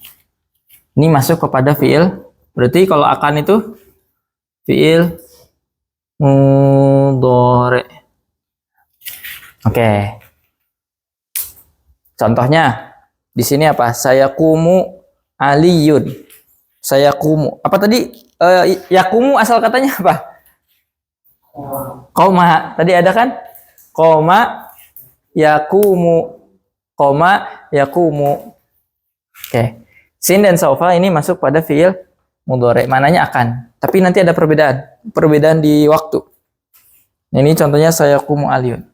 Ini masuk kepada fi'il, berarti kalau akan itu fi'il mudhari. Oke. Contohnya di sini apa? Saya kumu aliyun. Saya kumu. Apa tadi? Yakumu asal katanya apa? Koma. Tadi ada kan? Koma yakumu. Koma yakumu. Oke. Sin dan saufa ini masuk pada fi'il mudhari. Mananya akan. Tapi nanti ada perbedaan. Perbedaan di waktu. Ini contohnya saya kumu aliyun.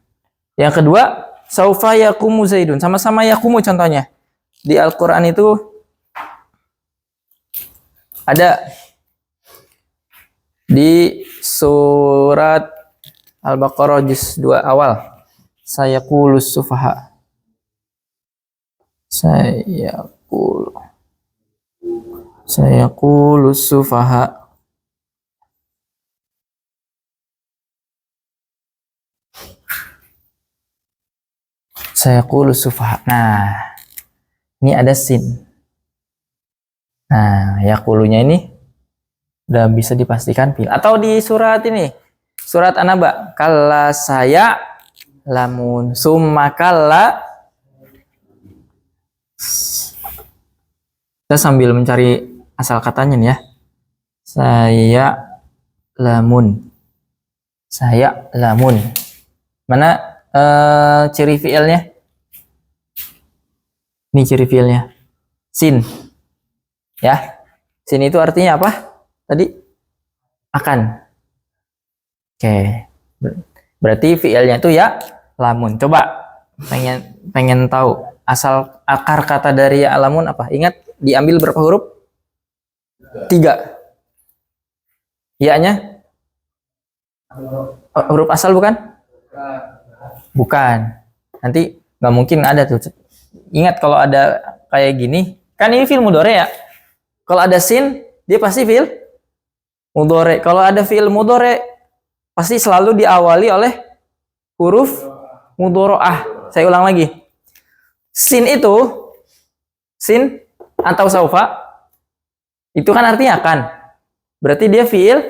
Yang kedua, saufa yakumu zaidun. Sama-sama yakumu contohnya. Di Al-Quran itu ada di surat Al-Baqarah juz 2 awal. Sayaqulus sufaha. Sayaqulu. Sayaqulu sufaha. Sayaqulu sufaha. Nah, ini ada sin. Nah, yaqulunya ini udah bisa dipastikan fi'il. Atau di surat ini, surat An-Naba, kalla saya lamun summa kalla. Kita sambil mencari asal katanya nih ya. Saya lamun. Saya lamun. Mana ciri fi'ilnya? Ini ciri fi'ilnya. Sin. Ya. Sin itu artinya apa? Tadi akan. Oke. Berarti fi'ilnya itu ya lamun. Coba pengen tahu asal akar kata dari ya lamun apa? Ingat diambil berapa huruf? 3. Ya-nya huruf asal bukan? Bukan. Nanti nggak mungkin ada tuh. Ingat kalau ada kayak gini, kan ini fi'il mudhari ya. Kalau ada sin, dia pasti fi'il mudhari. Kalau ada fi'il mudhari, pasti selalu diawali oleh huruf mudhari'ah. Saya ulang lagi. Sin itu, sin atau saufa, itu kan artinya akan. Berarti dia fi'il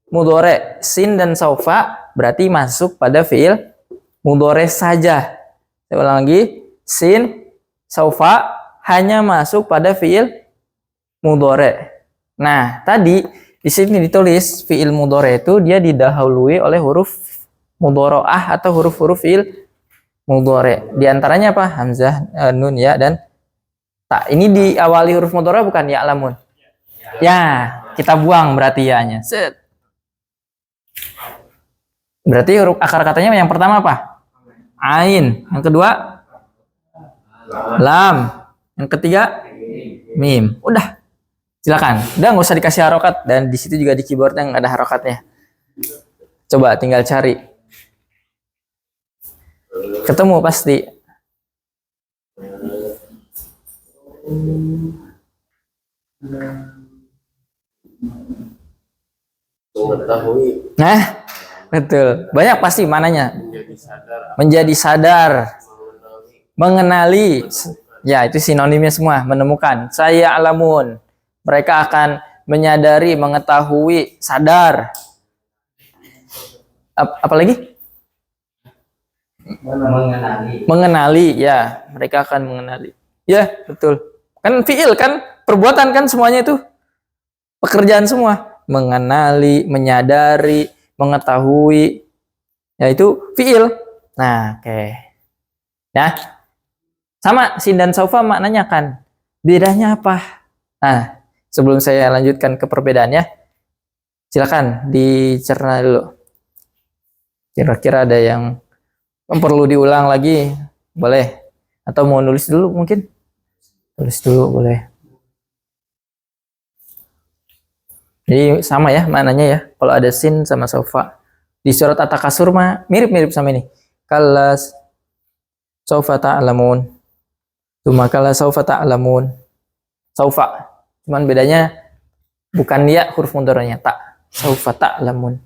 mudhari. Sin dan saufa berarti masuk pada fi'il mudhari saja. Saya ulang lagi. Sin, saufa hanya masuk pada fi'il mudhari. Nah, tadi di sini ditulis fi'il mudhari itu dia didahului oleh huruf mudhari'ah atau huruf-huruf fi'il mudhari. Di antaranya apa? Hamzah, nun, ya, dan ta. Ini diawali huruf mudhari bukan ya lamun? Ya, kita buang berarti ya-nya. Set. Berarti huruf akar katanya yang pertama apa? Ain. Yang kedua lam. Yang ketiga mim. Udah. Silakan. Udah nggak usah dikasih harokat, dan di situ juga di keyboardnya nggak ada harokatnya. Coba tinggal cari. Ketemu pasti. Mengetahui. Nah, betul. Banyak pasti mananya. Menjadi sadar. Menjadi sadar. Mengenali. Mengenali. Ya, itu sinonimnya semua. Menemukan. Saya alamun. Mereka akan menyadari, mengetahui, sadar. Apalagi? Mengenali. Mengenali, ya. Mereka akan mengenali. Ya, betul. Kan fi'il kan, perbuatan kan semuanya itu. Pekerjaan semua. Mengenali, menyadari, mengetahui. Ya, itu fi'il. Nah, oke. Ya. Sama sin dan saufa maknanya kan. Bedanya apa? Nah, sebelum saya lanjutkan ke perbedaannya, silakan dicerna dulu. Kira-kira ada yang perlu diulang lagi, boleh. Atau mau nulis dulu mungkin? Tulis dulu boleh. Jadi sama ya maknanya ya. Kalau ada sin sama saufa. Di surat At-Takasur mah mirip-mirip sama ini. Kalla saufa ta'lamun. Tsumma kalla saufa ta'lamun. Saufa. Cuman bedanya bukan ya huruf mudhari'nya tak. Saufa ta'lamun.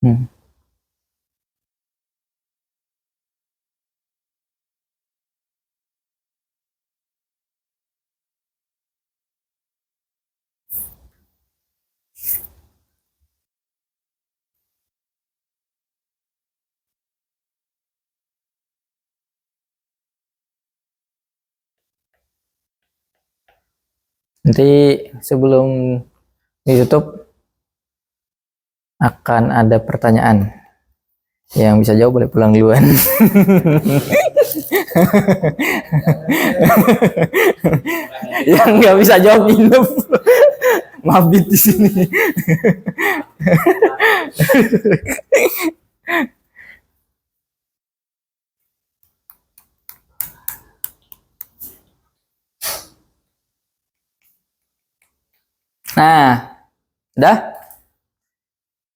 Hmm. Nanti sebelum di YouTube akan ada pertanyaan. Yang bisa jawab boleh pulang duluan. Yang nggak bisa jawab minum. Mabit di sini. Nah, udah.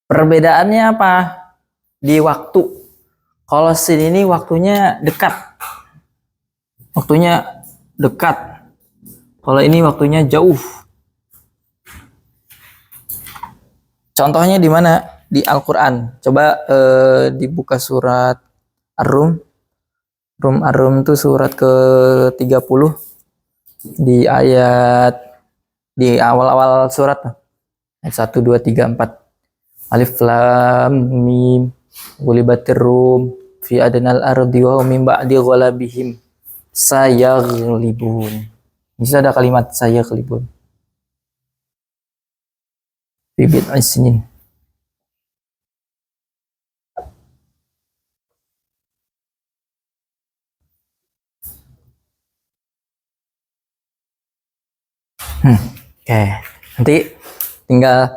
Perbedaannya apa? Di waktu. Kalau sin ini waktunya dekat. Waktunya dekat. Kalau ini waktunya jauh. Contohnya di mana? Di Al-Qur'an. Coba dibuka surat Ar-Rum. Ar-Rum itu surat ke-30 di ayat di awal-awal surat ayat 1 2 3 4. Alif lam mim ghulibatir rum fi adnal ardi wa hum min ba'di ghalabihim sayaghlibun. Bisa ada kalimat sayaghlibun. Fi bid'i sinin. Oke, nanti tinggal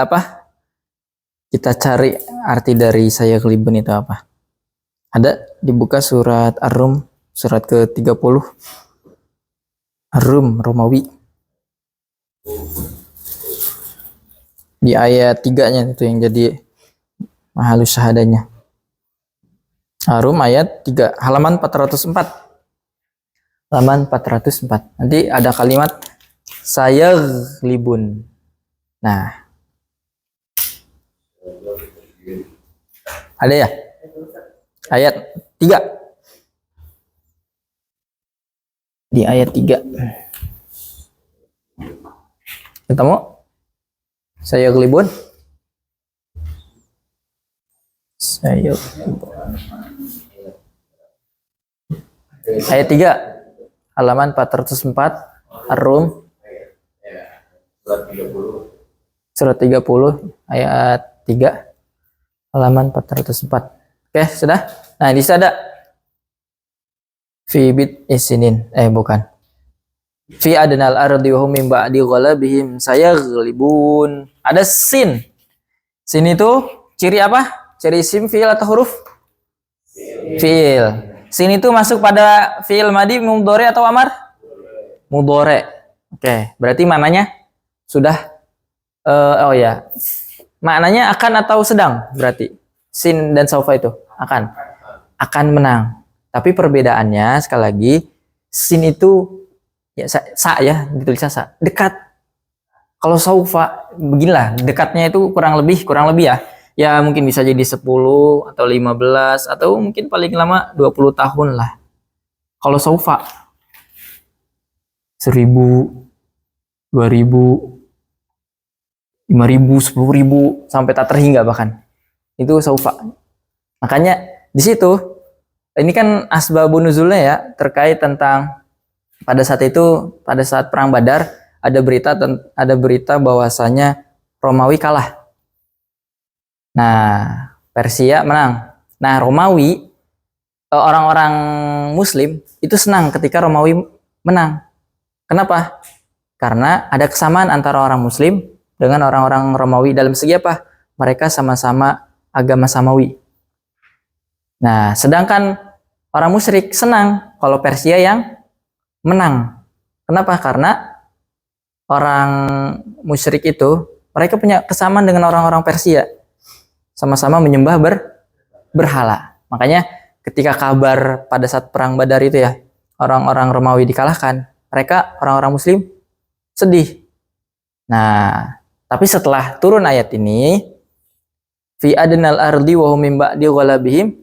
apa? Kita cari arti dari sayaghlibun itu apa. Ada dibuka surat Ar-Rum surat ke-30. Ar-Rum Romawi. Di ayat 3-nya itu yang jadi mahalus syahadanya. Ar-Rum ayat 3 halaman 404. Halaman 404. Nanti ada kalimat sayaghlibun. Nah. Ada ya? Ayat 3. Di ayat 3. Ketemu? Sayaghlibun. Ayat 3. Halaman 404 Ar-Rum surat 30 ayat 3 halaman 404. Oke, sudah? Nah, di sana ada fi bid isinin bukan. Fi adnal ardi wa hum min ba'di ghalabihim sayaghlibun. Ada sin. Sin itu ciri apa? Ciri isim fiil atau huruf? Fiil. Sin itu masuk pada fiil madi, mudhari atau amar? Mudhari. Oke, berarti maknanya sudah maknanya akan atau sedang berarti. Sin dan saufa itu akan menang. Tapi perbedaannya sekali lagi sin itu ya ya ditulisnya dekat. Kalau saufa beginilah, dekatnya itu kurang lebih ya. Ya mungkin bisa jadi 10 atau 15 atau mungkin paling lama 20 tahun lah. Kalau saufa 1000, 2000, 5000, 10.000 sampai tak terhingga bahkan. Itu saufa. Makanya di situ ini kan asbabun nuzulnya ya terkait tentang pada saat perang Badar ada berita bahwasanya Romawi kalah. Nah, Persia menang. Nah, Romawi orang-orang Muslim itu senang ketika Romawi menang. Kenapa? Karena ada kesamaan antara orang Muslim dengan orang-orang Romawi dalam segi apa? Mereka sama-sama agama Samawi. Nah, sedangkan orang musyrik senang kalau Persia yang menang. Kenapa? Karena orang musyrik itu mereka punya kesamaan dengan orang-orang Persia. Sama-sama menyembah berhala. Makanya ketika kabar pada saat perang Badar itu ya, orang-orang Romawi dikalahkan, mereka orang-orang Muslim sedih. Nah, tapi setelah turun ayat ini, fi adnal ardi wa hum min ba'di ghalabihim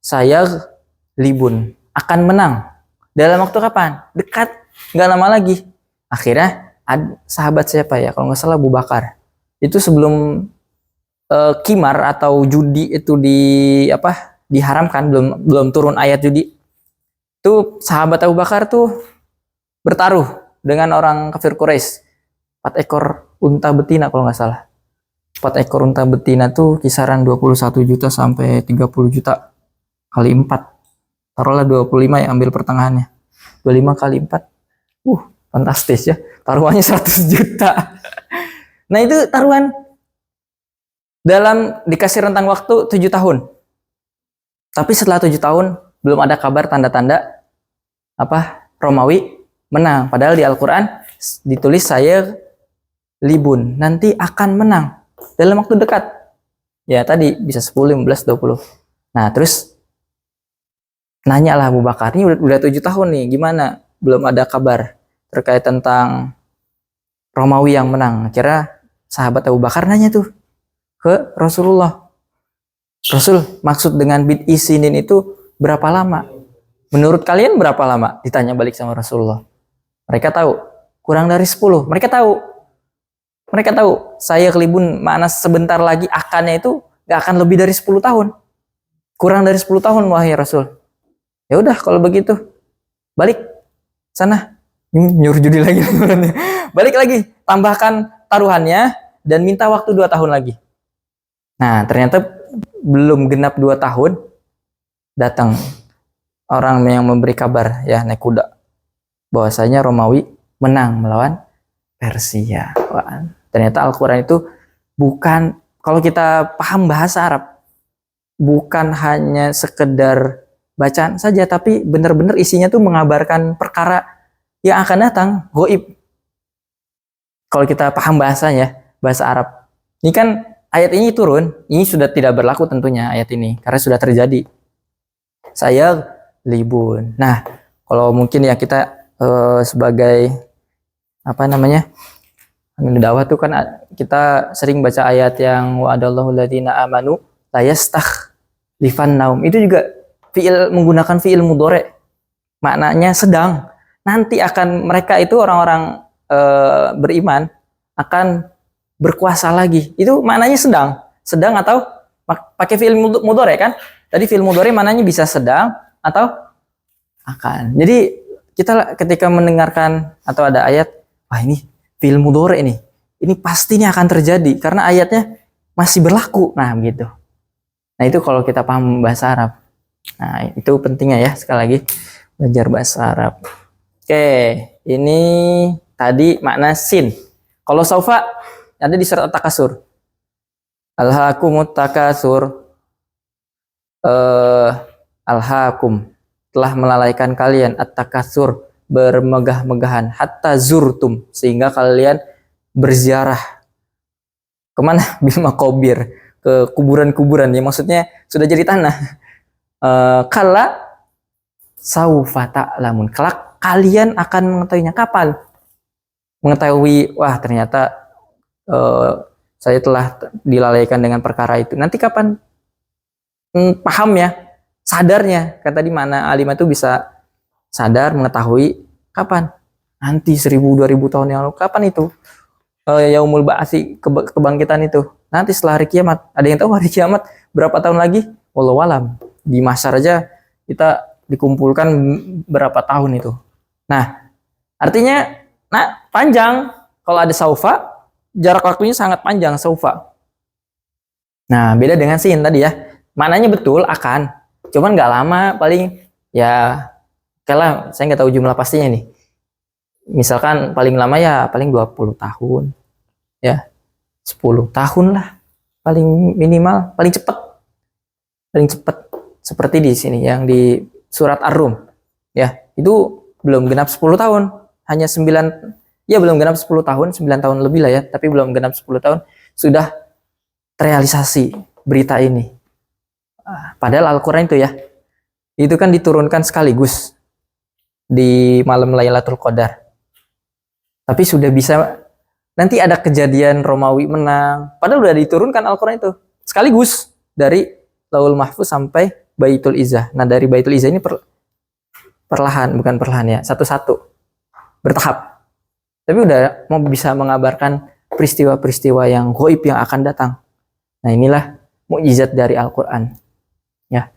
sayaghlibun, akan menang. Dalam waktu kapan? Dekat, nggak lama lagi. Akhirnya sahabat siapa ya? Kalau nggak salah Abu Bakar. Itu sebelum kimar atau judi itu diharamkan, belum turun ayat judi. Itu sahabat Abu Bakar tuh bertaruh dengan orang kafir Quraisy. 4 ekor unta betina kalau nggak salah. 4 ekor unta betina tuh kisaran 21 juta sampai 30 juta kali 4. Taruhlah 25 ya, ambil pertengahannya. 25 kali 4. Fantastis ya. Taruhannya 100 juta. Nah, itu taruhan dalam dikasih rentang waktu 7 tahun. Tapi setelah 7 tahun belum ada kabar tanda-tanda Romawi menang. Padahal di Al-Quran ditulis saya libun, nanti akan menang dalam waktu dekat. Ya tadi bisa 10, 15, 20. Nah terus nanya lah Abu Bakar, ini udah 7 tahun nih, gimana? Belum ada kabar terkait tentang Romawi yang menang. Akhirnya sahabat Abu Bakar nanya tuh ke Rasulullah. Rasul, maksud dengan bid isinin itu berapa lama? Menurut kalian berapa lama? Ditanya balik sama Rasulullah. Mereka tahu, kurang dari 10. Mereka tahu, saya kelibun makna sebentar lagi akannya itu gak akan lebih dari 10 tahun. Kurang dari 10 tahun wahai Rasul. Ya udah kalau begitu, balik sana. Nyuruh judi lagi. Balik lagi, tambahkan taruhannya dan minta waktu 2 tahun lagi. Nah, ternyata belum genap 2 tahun datang orang yang memberi kabar ya naik kuda bahwasanya Romawi menang melawan Persia. Wah, ternyata Al-Quran itu bukan, kalau kita paham bahasa Arab, bukan hanya sekedar bacaan saja, tapi benar-benar isinya tuh mengabarkan perkara yang akan datang, goib. Kalau kita paham bahasanya, bahasa Arab. Ini kan ayat ini turun, ini sudah tidak berlaku tentunya ayat ini, karena sudah terjadi. Saya libun. Nah, kalau mungkin ya kita sebagai dakwah tuh kan kita sering baca ayat yang wa'adallahu alladziina amanu la yastakhlifannahum. Itu juga menggunakan fiil mudhari. Maknanya sedang. Nanti akan mereka itu orang-orang beriman akan berkuasa lagi. Itu maknanya sedang. Sedang atau pakai fiil mudhari kan? Tadi fiil mudhari maknanya bisa sedang atau akan. Jadi kita ketika mendengarkan atau ada ayat, wah ini fiil mudhari ini pastinya akan terjadi karena ayatnya masih berlaku. Nah, begitu. Nah, itu kalau kita paham bahasa Arab. Nah, itu pentingnya ya, sekali lagi belajar bahasa Arab. Oke, ini tadi makna sin. Kalau saufa ada di surat At-Takasur. Alhaakumut takasur. Alhaakum, telah melalaikan kalian at-takasur, bermegah-megahan, hatta zurtum, sehingga kalian berziarah kemana? Bil maqabir, ke kuburan-kuburan, ya maksudnya sudah jadi tanah. Kala saufa ta'lamun, kelak kalian akan mengetahuinya. Kapan mengetahui? Wah, ternyata saya telah dilalaikan dengan perkara itu. Nanti kapan paham ya, sadarnya? Kan tadi mana alim itu bisa sadar, mengetahui kapan? Nanti 1000-2000 tahun yang lalu. Kapan itu? Yaumul ba'atsi, kebangkitan itu. Nanti setelah hari kiamat. Ada yang tahu hari kiamat berapa tahun lagi? Wallahu alam. Di mahsyar aja kita dikumpulkan berapa tahun itu. Nah, artinya panjang. Kalau ada saufa, jarak waktunya sangat panjang saufa. Nah, beda dengan sin tadi ya. Maknanya betul akan, cuman nggak lama, paling ya kalau saya nggak tahu jumlah pastinya nih. Misalkan paling lama ya paling 20 tahun. Ya. 10 tahun lah. Paling minimal, paling cepat. Paling cepat seperti di sini yang di surat Ar-Rum. Ya, itu belum genap 10 tahun, hanya 9, ya belum genap 10 tahun, 9 tahun lebih lah ya, tapi belum genap 10 tahun sudah terrealisasi berita ini. Padahal Al-Quran itu ya, itu kan diturunkan sekaligus di malam Lailatul Qadar. Tapi sudah bisa, nanti ada kejadian Romawi menang. Padahal udah diturunkan Al-Quran itu sekaligus dari Lauhul Mahfuz sampai Baitul Izzah. Nah, dari Baitul Izzah ini perlahan, bukan perlahan ya, satu-satu, bertahap. Tapi udah mau bisa mengabarkan peristiwa-peristiwa yang gaib yang akan datang. Nah, inilah mukjizat dari Al-Quran. Ya,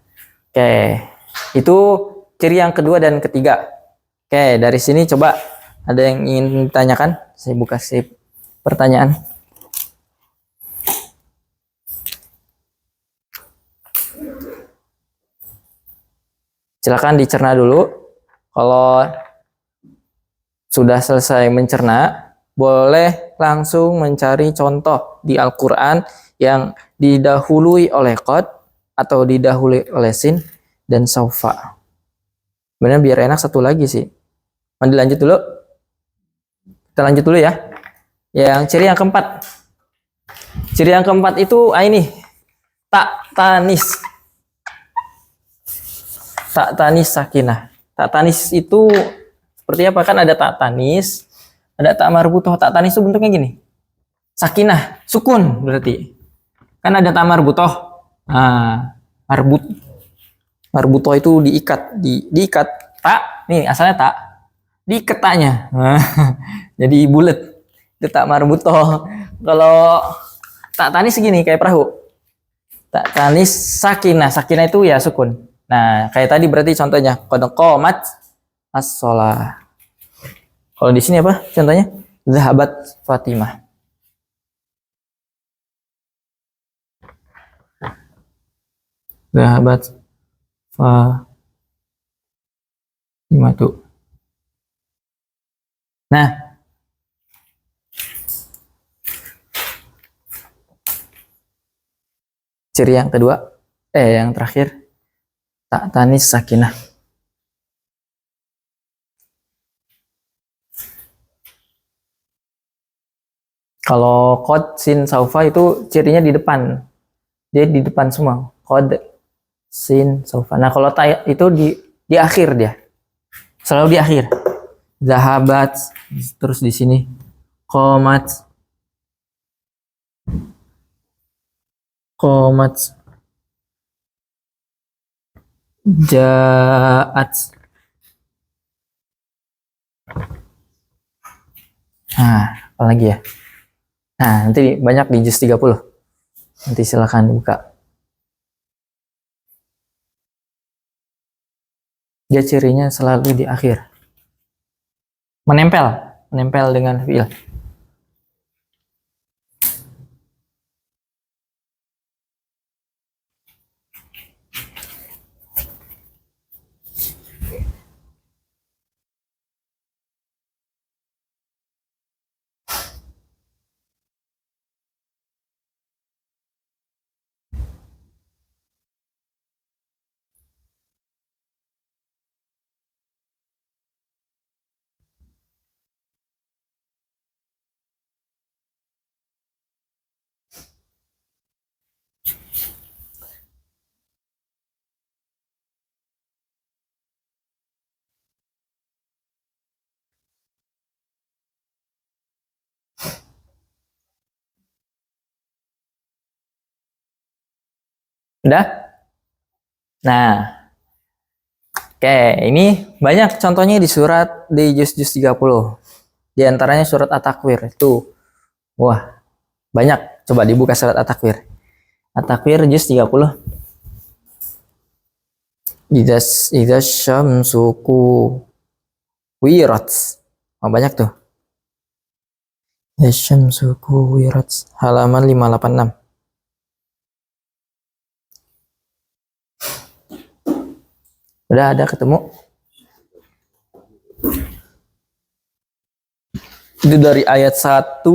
oke, itu ciri yang kedua dan ketiga. Oke, dari sini coba ada yang ingin ditanyakan? Saya buka sip. pertanyaan? Silakan dicerna dulu. Kalau sudah selesai mencerna, boleh langsung mencari contoh di Al-Quran yang didahului oleh qad atau didahului oleh sin dan saufa. Benar, biar enak satu lagi sih. Mandi lanjut dulu. Kita lanjut dulu ya. Yang ciri yang keempat. Ciri yang keempat itu ini tak tanis. Tak tanis sakinah. Tak tanis itu seperti apa? Kan ada tak tanis, ada tak marbutoh. Tak tanis itu bentuknya gini. Sakinah, sukun berarti. Kan ada tak marbutoh. Nah, marbutoh itu diikat, diikat. Tak, nih asalnya tak. Diikat taknya. Nah, jadi bulat. Itu tak marbutoh. Kalau tak tanis segini kayak perahu. Tak tanis sakinah. Sakinah itu ya sukun. Nah, kayak tadi berarti contohnya qad qamat as-shalah. Kalau di sini apa contohnya? Zahabat Fatimah. Zahabat Fatimah tuh. Nah, ciri yang kedua, yang terakhir, tak tanis sakinah. Kalau qad sin saufa itu cirinya di depan. Dia di depan semua. Qad sin saufa. Nah, kalau ta itu di akhir dia. Selalu di akhir. Zahabat, terus di sini qamat, ja'at. Nah, apalagi ya? Nah, nanti banyak di juz 30. Nanti silakan dibuka. Dia cirinya selalu di akhir. Menempel dengan fi'il. Udah? Nah, oke, ini banyak contohnya di surat di juz-juz 30. Di antaranya surat At-Takwir itu. Wah, banyak. Coba dibuka surat At-Takwir. At-Takwir juz 30. Idzas syamsu kuwirat. Oh, banyak tuh. Idzas syamsu kuwirat. Halaman 586. Udah ada ketemu? Itu dari ayat 1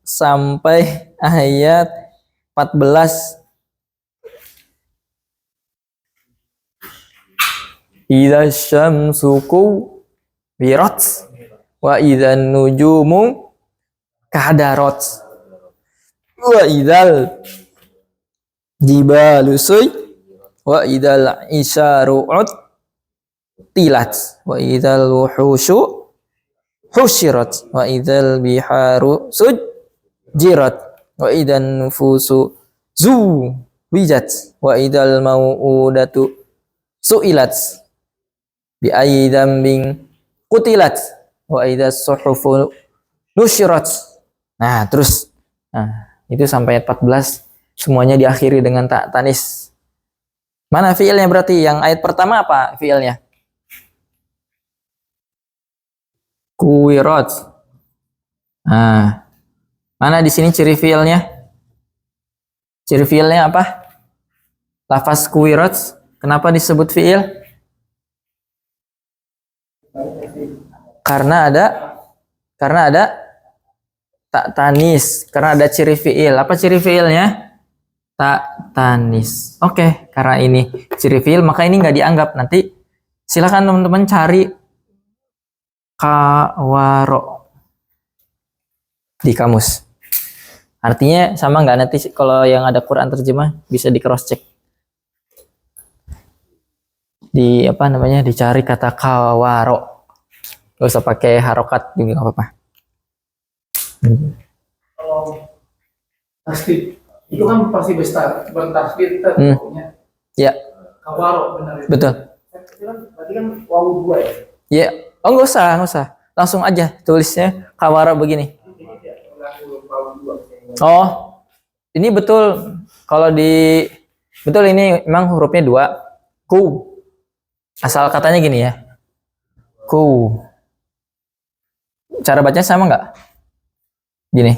sampai ayat 14. Idza syamsu kuwirat wa idzan nujumu kadarat wa idzal jibalu wa idzal isyaru tilat wa idzal wuhushu husyirat wa idzal biharu sujirat wa idzan nufusu wijat wa idzal mau'udatu su'ilat bi ayyi dzambin qutilat wa idzas suhufu nusyirat. Nah, terus itu sampai ayat 14 semuanya diakhiri dengan tak tanis. Mana fiilnya berarti? Yang ayat pertama apa fiilnya? Kuwirat. Nah, Mana di sini ciri fiilnya? Ciri fiilnya apa? Lafaz kuwirat. Kenapa disebut fiil? Karena ada tak tanis. Karena ada ciri fiil. Apa ciri fiilnya? Tak tanis. Oke, karena ini ciri fiil maka ini nggak dianggap. Nanti silakan teman-teman cari kawaro di kamus. Artinya sama nggak, nanti kalau yang ada Quran terjemah bisa di cross check. Di apa namanya, dicari kata kawaro. Gak usah pakai harokat juga nggak apa-apa. Kalau tasdid itu kan pasti bertasdid kan pokoknya. Ya, Kawaro benar itu. betul. Itu kan berarti kan wawu dua ya. Ya, oh nggak usah. Langsung aja tulisnya kawaro begini. Oh, ini betul. Kalau betul ini memang hurufnya 2. Ku. Asal katanya gini ya. Ku. Cara bacanya sama nggak? Gini.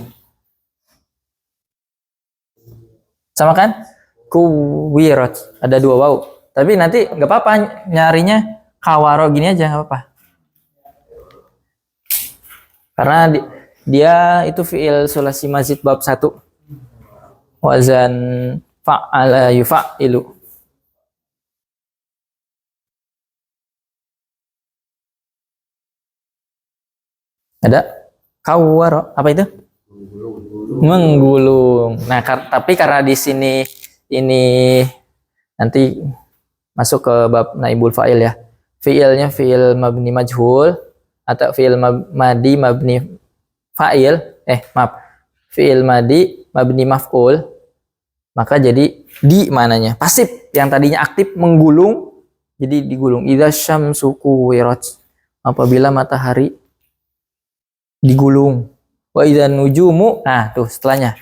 Sama kan? Kuwirat. Ada 2 waw. Tapi nanti nggak apa-apa nyarinya kawaro gini aja, nggak apa-apa. Karena dia itu fiil sulasi mazid bab 1. Wazan fa'ala yufa'ilu. Ada kawaro, apa itu? Menggulung. Nah, tapi karena di sini ini nanti masuk ke bab naibul fa'il ya. Fiilnya fiil mabni majhul atau fiil madi mabni fa'il, fiil madi mabni maf'ul, maka jadi di mananya pasif, yang tadinya aktif menggulung jadi digulung. Idza syamsu kuwirat, apabila matahari digulung. Wa idza nujumu, nah tuh setelahnya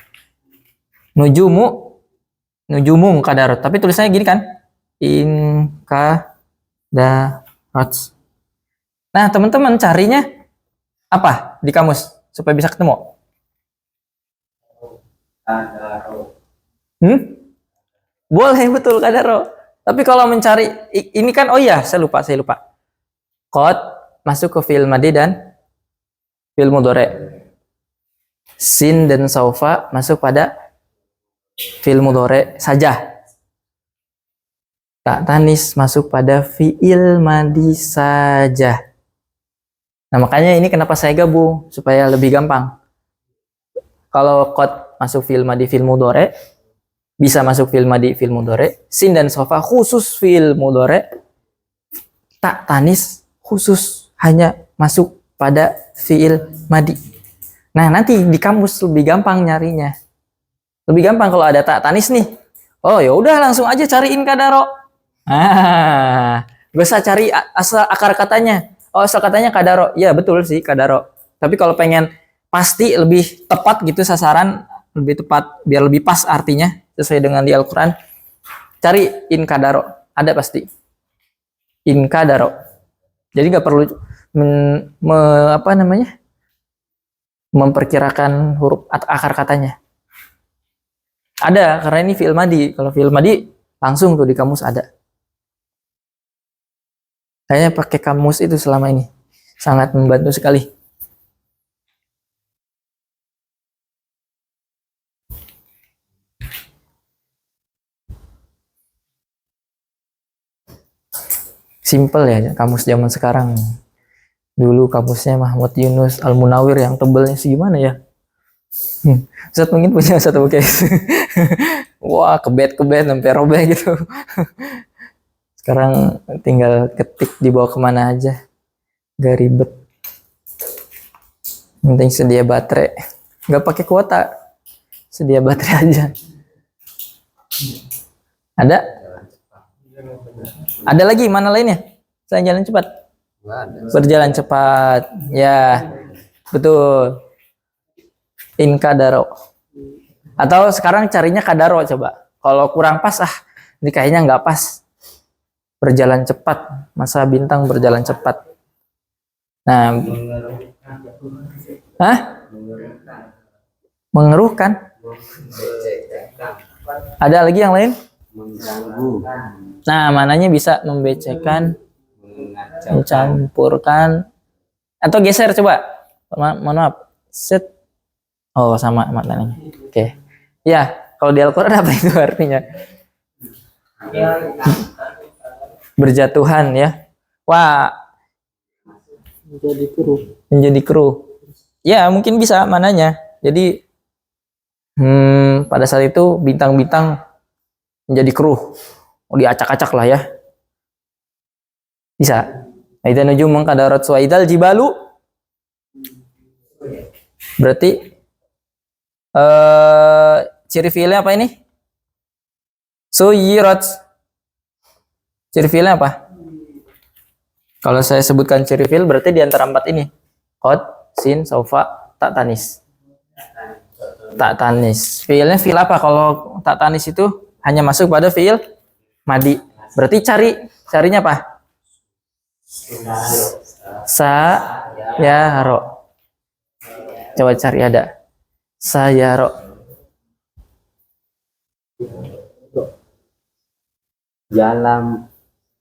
nujumu kadarat, tapi tulisannya gini kan, in kadarat. Nah teman-teman carinya apa di kamus supaya bisa ketemu? Kadaro. Boleh, betul, kadaro. Tapi kalau mencari ini kan, oh iya saya lupa. Qad masuk ke fi'il madi dan fi'il mudhari. Sin dan saufa masuk pada fi'il mudhari saja. Tak tanis masuk pada fi'il madi saja. Nah makanya ini kenapa saya gabung supaya lebih gampang. Kalau qad masuk fi'il madi fi'il mudhari, bisa masuk fi'il madi fi'il mudhari. Sin dan sofa khusus fi'il mudhari. Tak tanis khusus hanya masuk pada fi'il madi. Nah nanti di kamus lebih gampang nyarinya. Lebih gampang kalau ada tak tanis nih. Oh ya udah langsung aja cariin kadaro. Gak usah cari asal akar katanya. Oh asal katanya kadaro. Ya betul sih kadaro. Tapi kalau pengen pasti lebih tepat gitu sasaran, lebih tepat biar lebih pas artinya sesuai dengan di Al-Quran, cari in kadaro, ada pasti in kadaro. Jadi nggak perlu memperkirakan huruf atau akar katanya. Ada, karena ini fi'il madi. Kalau fi'il madi langsung tuh di kamus ada. Kayaknya pakai kamus itu selama ini sangat membantu sekali. Simple ya kamus zaman sekarang. Dulu kamusnya Mahmud Yunus Al-Munawir yang tebelnya segimana ya? Ustaz mungkin punya satu case. Wah, kebet sampai robek gitu. Sekarang tinggal ketik dibawa kemana aja, gak ribet. Penting sedia baterai, nggak pakai kuota, sedia baterai aja. Ada lagi mana lainnya? Saya jalan cepat. Berjalan cepat, ya betul. In kadaro. Atau sekarang carinya kadaro coba. Kalau kurang pas, ini kayaknya nggak pas. Berjalan cepat, masa bintang berjalan cepat. Nah, Mengeruhkan. Ada lagi yang lain? mengganggu, Nah, mananya bisa membecekkan, mengacaukan, mencampurkan, atau geser coba. Mohon maaf. Set. Oh, sama maknanya. Oke. Ya, kalau di Al-Quran apa itu artinya? Berjatuhan ya. Wah, menjadi keruh. Ya, mungkin bisa mananya. Jadi pada saat itu bintang-bintang menjadi keruh. Oh, diacak-acak lah ya. Bisa. Aidan nujum mengkadarat suwaidal jibalu. Berarti ciri fiilnya apa ini? Suyirat. Ciri fiilnya apa? Kalau saya sebutkan ciri fiil berarti di antara empat ini. Qad, sin, saufa, tak tanis. Tak tanis. Fiilnya fiil apa? Kalau tak tanis itu hanya masuk pada fiil madi. Berarti carinya apa? Sayaro. Coba cari ada. Sayaro. jalan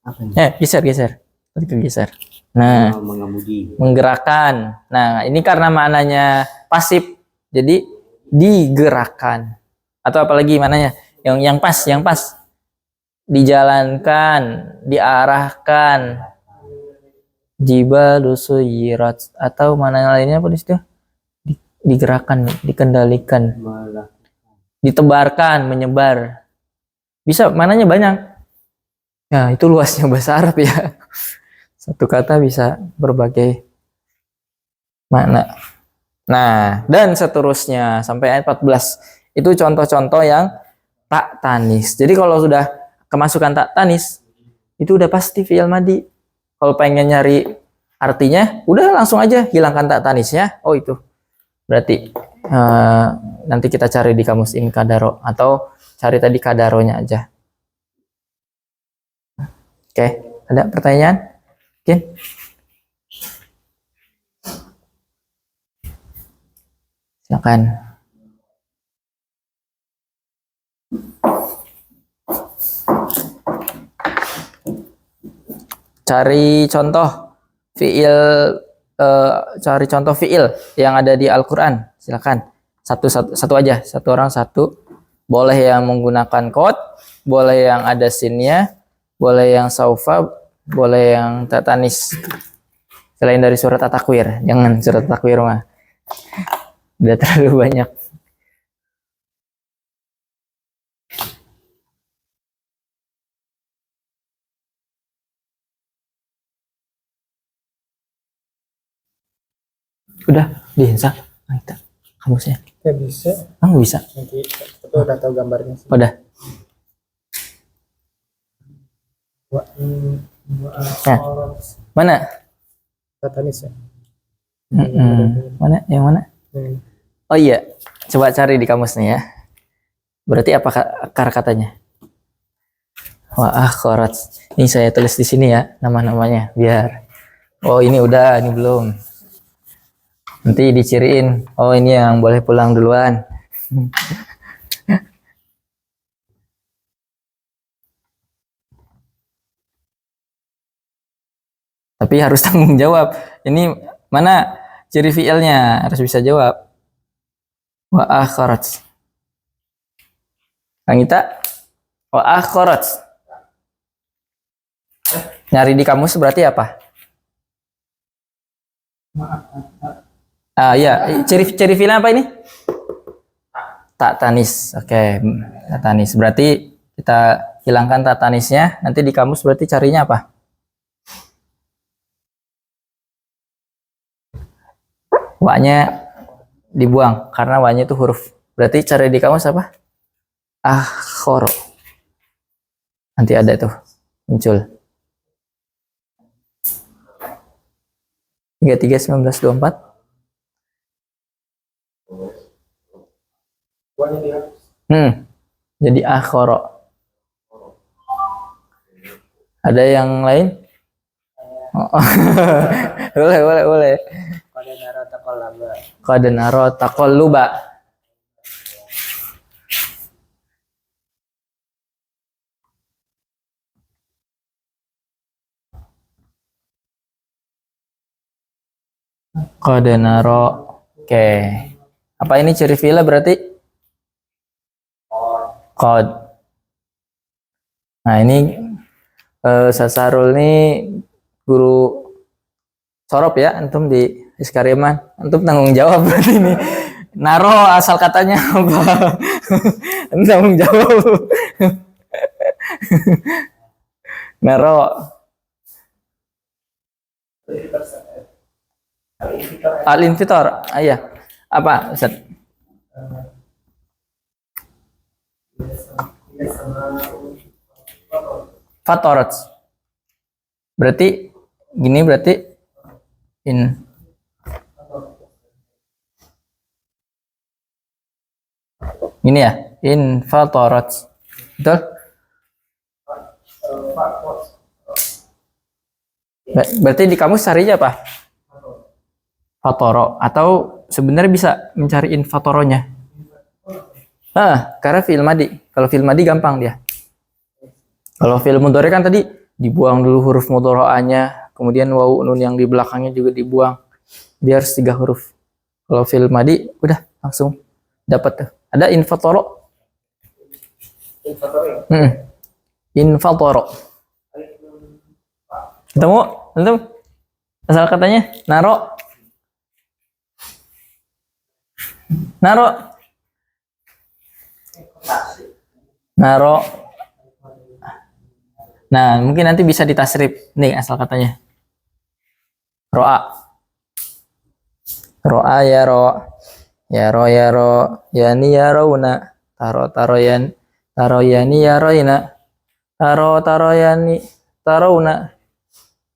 apa nih? Geser. Tadi geser. Nah, Mengemudi, menggerakkan. Nah, ini karena maknanya pasif. Jadi digerakkan. Atau apalagi maknanya? Yang pas. Dijalankan, diarahkan. Jibalu suyirat, atau mana lainnya apa di situ? Digerakkan, dikendalikan, ditebarkan, menyebar. Bisa mananya banyak. Ya, itu luasnya bahasa Arab ya. Satu kata bisa berbagai makna. Nah, dan seterusnya sampai ayat 14. Itu contoh-contoh yang tak tanis. Jadi kalau sudah kemasukan tak tanis, itu udah pasti fi'il madi. Kalau pengen nyari artinya, udah langsung aja hilangkan tak tanisnya. Oh itu. Berarti nanti kita cari di kamus in kadaro atau cari tadi kadaronya aja. Oke, ada pertanyaan? Mungkin? Silakan. Cari contoh fiil yang ada di Al-Qur'an. Silakan. Satu aja, satu orang satu. Boleh yang menggunakan qad, boleh yang ada sinnya, boleh yang saufa, boleh yang tatanis. Selain dari surat At-Takwir, jangan surat At-Takwir mah. Udah terlalu banyak. Udah bisa. Kamusnya. Ya bisa. Nggak bisa. Nanti kita udah tahu gambarnya sih. Udah. Nah, mana? Tatanis ya. Mana? Yang mana? Oh iya, coba cari di kamusnya ya. Berarti apa akar katanya? Wah, akharat. Ini saya tulis di sini ya, nama-namanya biar. Oh, ini udah, ini belum. Nanti diciriin. Oh, ini yang boleh pulang duluan. Tapi harus tanggung jawab. Ini mana ciri fiilnya? Harus bisa jawab. Wa akharat. Kita wa akharat. Nyari di kamus berarti apa? Iya, ciri fiilnya apa ini? Tak tanis. Oke, tak tanis. Berarti kita hilangkan tak tanisnya. Nanti di kamus berarti carinya apa? Wa-nya dibuang karena wa-nya itu huruf. Berarti cari di kamus apa? Akhoro. Nanti ada tuh muncul. 33/1924. Jadi akhoro. Ada yang lain? Boleh. Qad naro taqalluba. Qad naro. Oke. Apa ini ciri fi'il berarti? Qad. Nah, ini Sasarul ini guru sorop ya, antum di Iskariman. Antum tanggung jawab berarti ini. Naro asal katanya apa? Antum tanggung jawab. Naro. Al-infitor. Ah, iya. Apa, Ustaz? Fatorat. Berarti gini berarti in ini ya, in fatorat. Betul? Berarti di kamus carinya apa? Fatoro, atau sebenarnya bisa mencari in fatoronya. Karena fi'il madi. Kalau fi'il madi gampang dia. Kalau fi'il mudhari kan tadi dibuang dulu huruf mudhari'anya, kemudian wawu nun yang di belakangnya juga dibuang. Dia harus 3 huruf. Kalau fi'il madi udah langsung dapat tuh. Ada infatoro. Infatoro. Ketemu? Tentu. Asal katanya naro. Naro. Naro. Nah, mungkin nanti bisa ditasrif. Nih asal katanya. Ro'a. Ro'a ya ro. Ya ro ya ro. Yani ya rauna. Taro taro yan. Taro yani ya roina. Taro taro yani. Tarouna.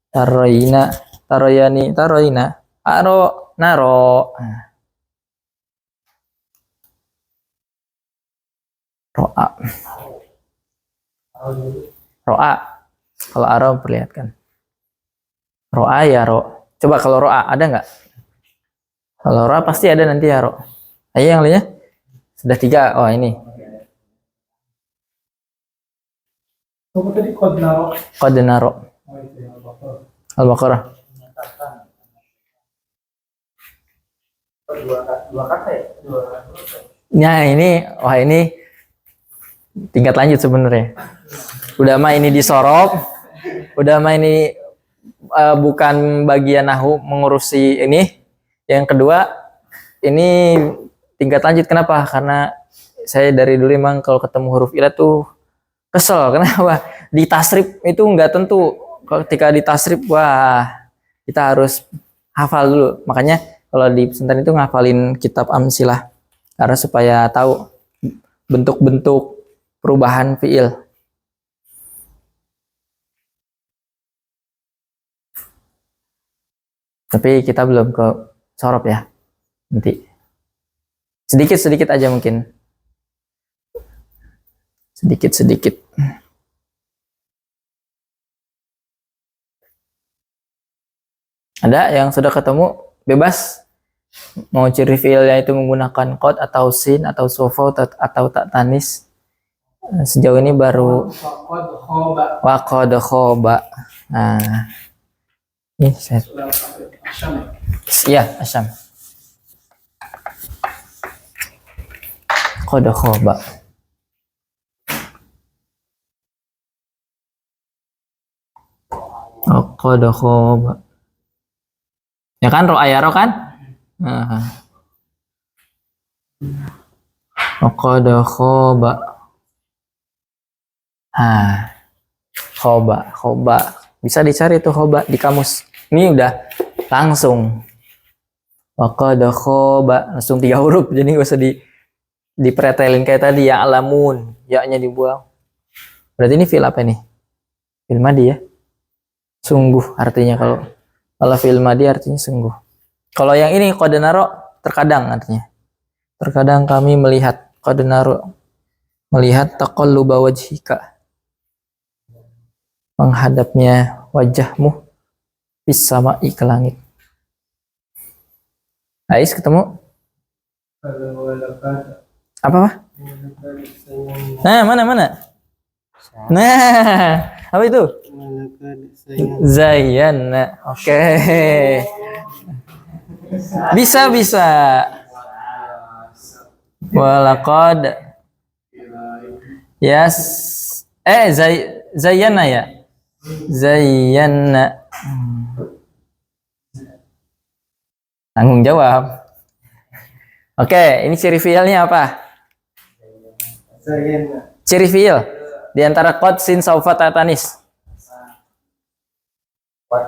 Taroina. Taro yani taroina. Aro naro. Ro'a. Ro'a. Kalau aro perlihatkan. Ro'a ya ro. Coba kalau ro'a ada nggak? Kalau ro'a pasti ada nanti ya ro. Ayo yang lainnya. Sudah 3. Oh ini. Qad naro. Al-Baqarah. Dua kata ya? Nah ini, wah ini tingkat lanjut sebenarnya. Udah mah ini disorop, udah mah ini bukan bagian nahu mengurusi ini. Yang kedua, ini tingkat lanjut. Kenapa? Karena saya dari dulu emang kalau ketemu huruf ilah tuh kesel. Kenapa? Di tasrif itu nggak tentu. Ketika di tasrif, wah kita harus hafal dulu. Makanya kalau di pesantren itu ngafalin kitab amsilah. Karena supaya tahu bentuk-bentuk perubahan fiil. Tapi kita belum ke sorop ya. Nanti. Sedikit-sedikit aja mungkin. Sedikit-sedikit. Ada yang sudah ketemu? Bebas. Mau ciri fiilnya itu menggunakan qad atau sin atau sofa atau tak tanis. Sejauh ini baru waqad khoba. Nah. Ini saya. Iya, asyam. Qad khoba. Qad khoba. Ya kan ro ayaro kan? Qad khoba. Khoba. Bisa dicari tuh khoba di kamus. Ini udah langsung. Qad khoba. Langsung 3 huruf. Jadi gak usah dipretelin kayak tadi ya alamun. Ya-nya dibuang. Berarti ini fi'il apa nih? Fi'il madi ya. Sungguh artinya kalau fi'il madi artinya sungguh. Kalau yang ini qad naro terkadang artinya. Terkadang kami melihat qad naro melihat taqalluba wajhika. Menghadapnya wajahmu bis sama'i ke langit. Ais ketemu? Apa? Nah, mana? Nah, apa itu? Zayyana. Oke. Bisa. Walaqad. Yes. Zayyana ya. Zayyana. Tanggung jawab. Oke, ini ciri fiilnya apa? Ciri fiil di antara qad, sin, saufa, ta, tanis.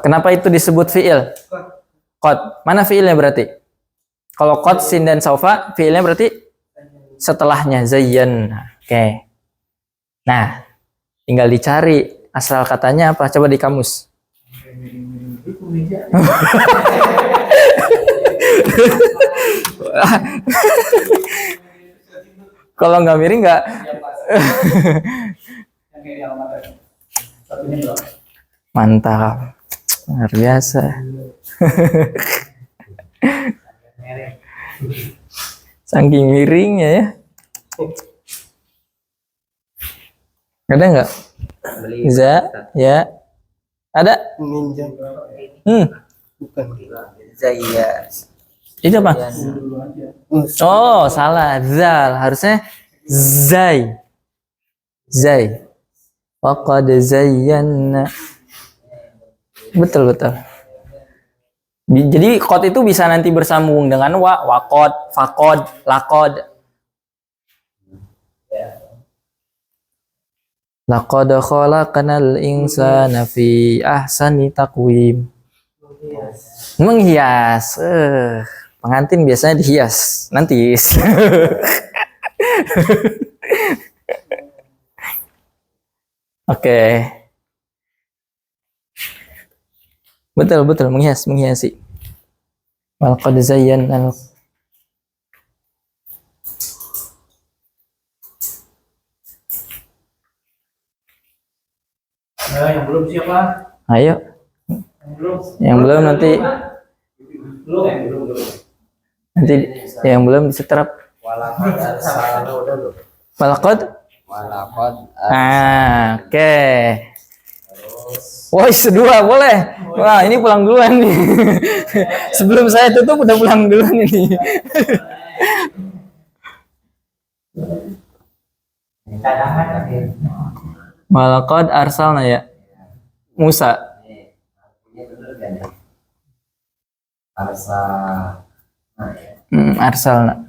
Kenapa itu disebut fiil? Qad. Mana fiilnya berarti? Kalau qad, sin, dan saufa, fiilnya berarti setelahnya zayyan. Oke. Nah, tinggal dicari asal katanya apa? Coba di kamus. Kalau nggak miring nggak. Mantap, luar biasa. Saking miringnya ya. Ada nggak? Ya. Ada? Ninja. Bukan. Zaya. Itu apa? Oh, salah. Zal. Harusnya zai. Zai. Waqad zayyana. Betul. Jadi qad itu bisa nanti bersambung dengan waqad, faqad, laqad. Laqad khalaqnal insana fi ahsani taqwim. Menghias. Pengantin biasanya dihias. Nanti. Oke. Betul menghiasi. Wal qad zayyana. Yang belum siapa? Ayo. Yang belum nanti. Nanti yang belum disetrap. Walaqad. Oke. Woi, kedua boleh. Wah, ini pulang duluan nih. Sebelum saya tutup udah pulang duluan ini. Walaqad arsalna ya. Musa. Arsalna.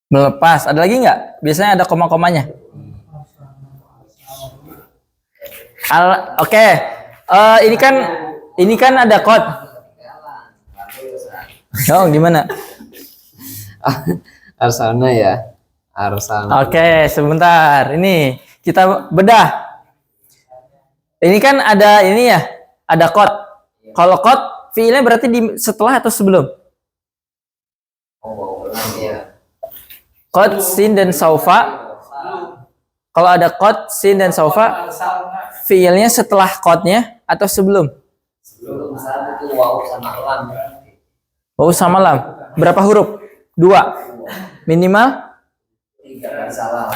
Melepas. Ada lagi nggak? Biasanya ada koma-komanya. Oke. Ini kan ada qad. Oh, gimana? Arsalna ya. Arsalna. Oke, sebentar. Ini kita bedah. Ini kan ada ini ya, ada qad. Kalau qad fiilnya berarti setelah atau sebelum? Qad, sin, dan saufa. Kalau ada qad, sin, dan saufa, fiilnya setelah qadnya atau sebelum? Waw sama lam. Berapa huruf? 2. Minimal?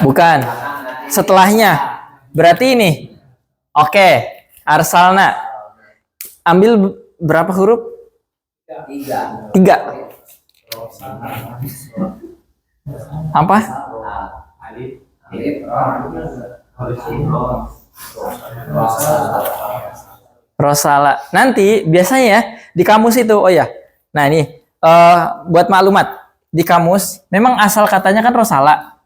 Bukan. Setelahnya. Berarti ini. Oke. Arsalna. Ambil berapa huruf? 3. Apa? Rosala. Nanti biasanya ya di kamus itu, oh ya. Nah ini buat maklumat di kamus memang asal katanya kan rosala.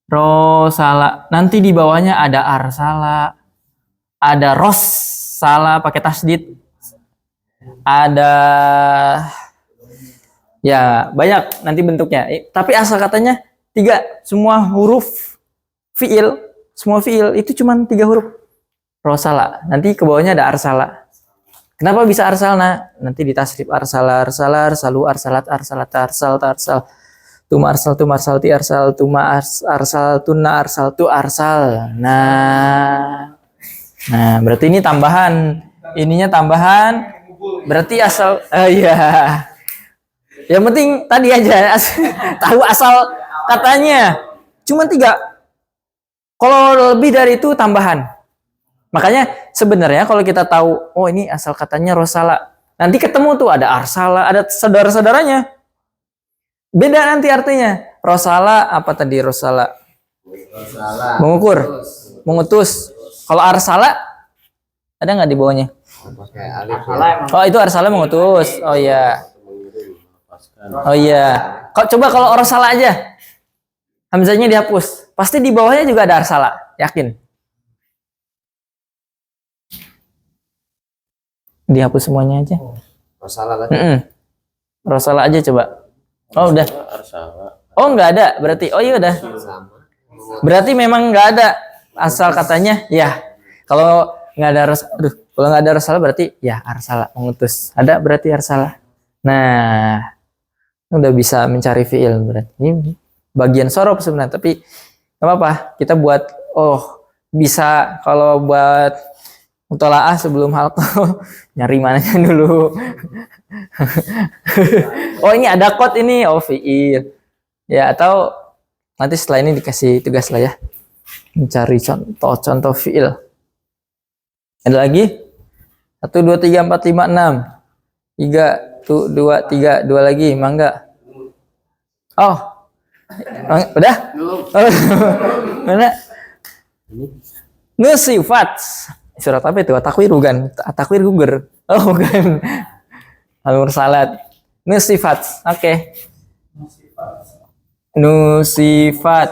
Rosala. Nanti di bawahnya ada arsala, ada rossala pakai tasdid, ada ya banyak nanti bentuknya. Tapi asal katanya 3, semua huruf fiil, semua fiil itu cuma 3 huruf. Rosala. Nanti ke bawahnya ada arsala. Kenapa bisa arsalna? Nanti ditasrif arsala, arsalar, salu, arsalat, arsalat, arsal, arsal. Tuma arsal, tuma arsalti, arsal, tuma arsal, tuna arsal, tu arsal. Nah, berarti ini tambahan. Ininya tambahan. Berarti asal, iya. Yang penting tadi aja tahu asal katanya. Cuma 3. Kalau lebih dari itu tambahan. Makanya sebenarnya kalau kita tahu, oh ini asal katanya rosala, Nanti ketemu tuh ada arsala, ada saudara-saudaranya. Beda nanti artinya. Rosala apa tadi rosala? Salah. Mengukur, mengutus. Kalau arsala ada nggak di bawahnya? Pakai alif ya. Oh itu arsala mengutus. Oh iya. Oh iya. Coba kalau arsala aja, hamzahnya dihapus. Pasti di bawahnya juga ada arsala. Yakin? Dihapus semuanya aja. Masalah tadi. Rosala aja coba. Oh udah. Arsala. Oh nggak ada berarti. Oh iya udah. Sama. Berarti memang nggak ada asal katanya ya. Kalau nggak ada kalau nggak ada arsala berarti ya arsala mengutus. Ada berarti arsala. Nah, udah bisa mencari fiil berarti. Ini bagian sorof sebenarnya, tapi nggak apa-apa. Kita buat bisa kalau buat mutolaah sebelum halqah nyari mananya dulu. Oh ini ada kod ini, fiil. Ya atau nanti setelah ini dikasih tugas lah ya. Mencari contoh fiil. Ada lagi? 1, 2, 3, 4, 5, 6. 3, 2, 3, 2 lagi, mangga. Oh. Udah? Oh, mana? Nusifat. Surat apa itu? At-Takwir bukan? At-Takwir gugur. Oh bukan. Al-Mursalat. Nusifat. Oke. Nusifat.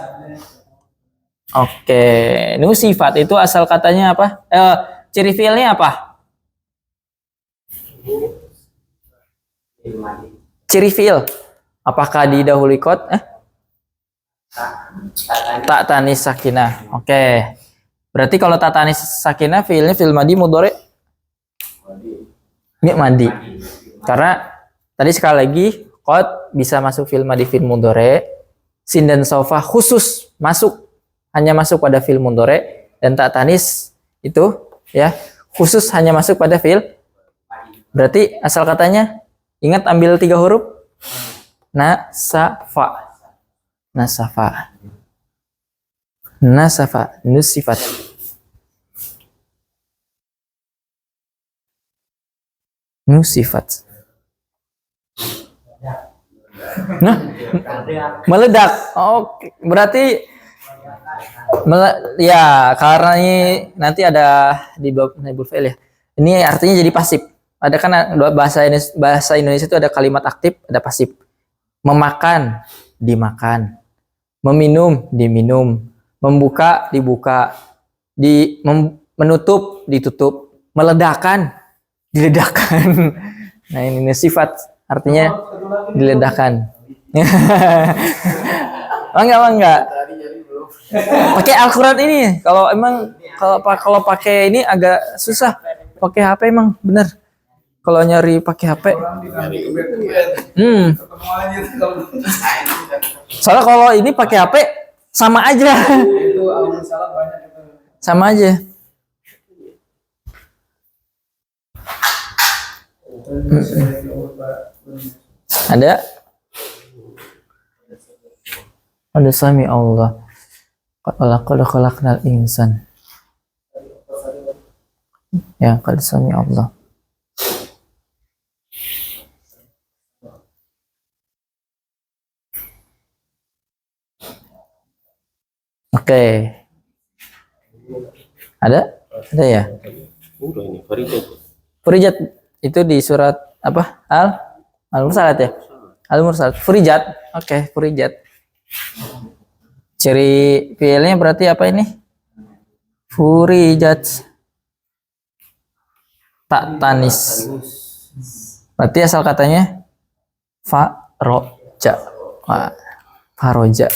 Oke. Nusifat itu asal katanya apa? Ciri fiilnya apa? Ciri fiil. Apakah didahului qad? Tak tanis sakinah. Oke. Berarti kalau tak tanis sakinah fiilnya fiil madi mudhari. Madi. Karena tadi sekali lagi qad bisa masuk fiil madi fiil mudhari. Sin dan saufa khusus hanya masuk pada fiil mudhari, dan tak tanis itu ya khusus hanya masuk pada fiil. Berarti asal katanya ingat ambil 3 huruf. Nasafa. Nusifat. Nah, meledak. Oke, berarti ya karena ini nanti ada di bab naibul fa'il ya. Ini artinya jadi pasif. Ada kan bahasa Indonesia itu ada kalimat aktif, ada pasif. Memakan, dimakan. Meminum, diminum. Membuka, dibuka. Menutup, ditutup. Meledakan, diledakkan. Nah ini sifat artinya diledakkan. Enggak. Pakai Al-Quran ini. Kalau pakai ini agak susah. Pakai HP emang bener. Kalau nyari pakai HP. Soalnya kalau ini pakai HP sama aja. Sama aja. Ada sami Allah. Qad khalaqnal insan. Ya, qad sami Allah. Oke. Ada ya? Udah ini Farijat. Furijat itu di surat apa? Al-Mursalat ya? Al-Mursalat. Furijat. Oke, furijat. Ciri fiilnya berarti apa ini? Furijat. Tak tanis. Berarti asal katanya faroja. Faroja.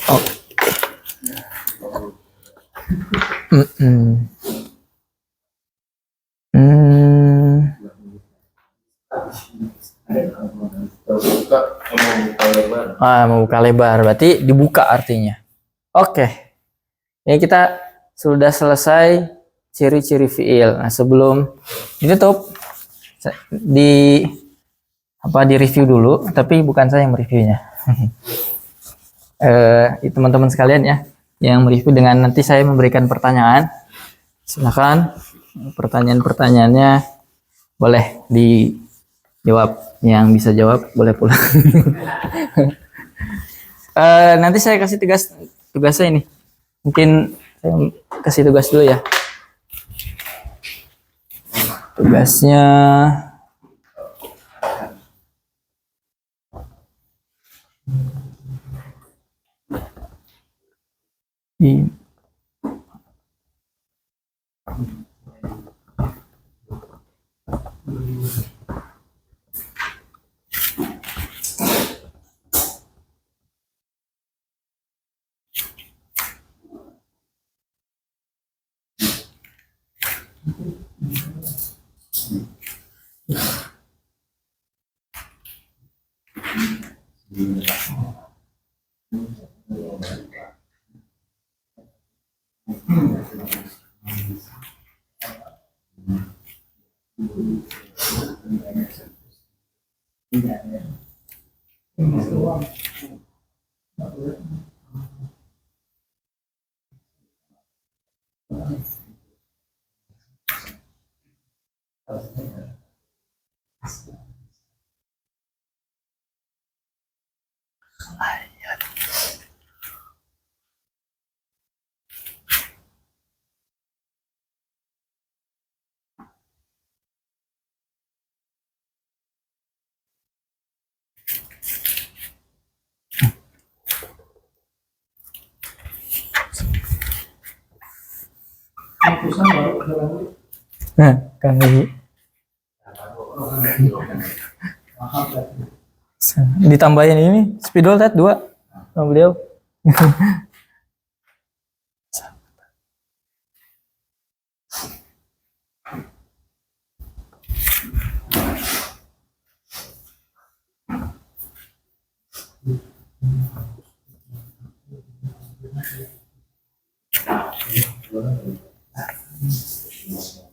Oh. Membuka lebar berarti dibuka artinya. Oke. Ini kita sudah selesai ciri-ciri fiil. Nah, sebelum ditutup di review dulu, tapi bukan saya yang mereviewnya. Teman-teman sekalian ya yang mereview, dengan nanti saya memberikan pertanyaan. Silakan Pertanyaan-pertanyaannya boleh dijawab. Yang bisa jawab boleh pulang. Nanti saya kasih tugasnya ini. Mungkin saya kasih tugas dulu ya. Tugasnya ini. Putusan baru jalan. Nah, Kang Ibu. Ditambahin ini spidol tet 2 sama beliau.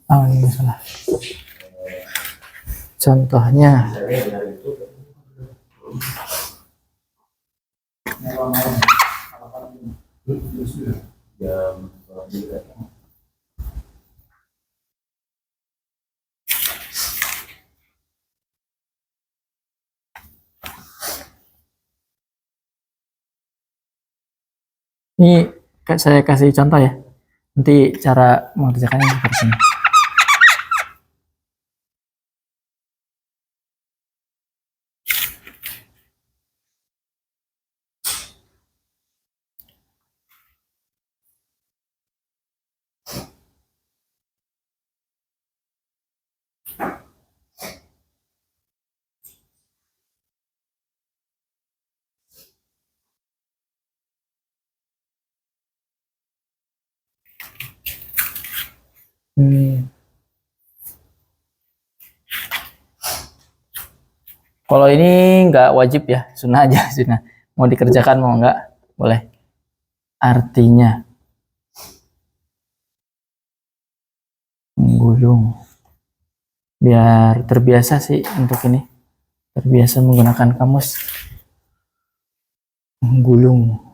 Oh, ini salah. Contohnya ini saya kasih contoh ya. Nanti cara mengerjakannya seperti ini. Kalau ini nggak wajib ya, sunnah aja, sunnah. Mau dikerjakan mau nggak, boleh. Artinya menggulung. Biar terbiasa sih untuk ini. Terbiasa menggunakan kamus. Menggulung.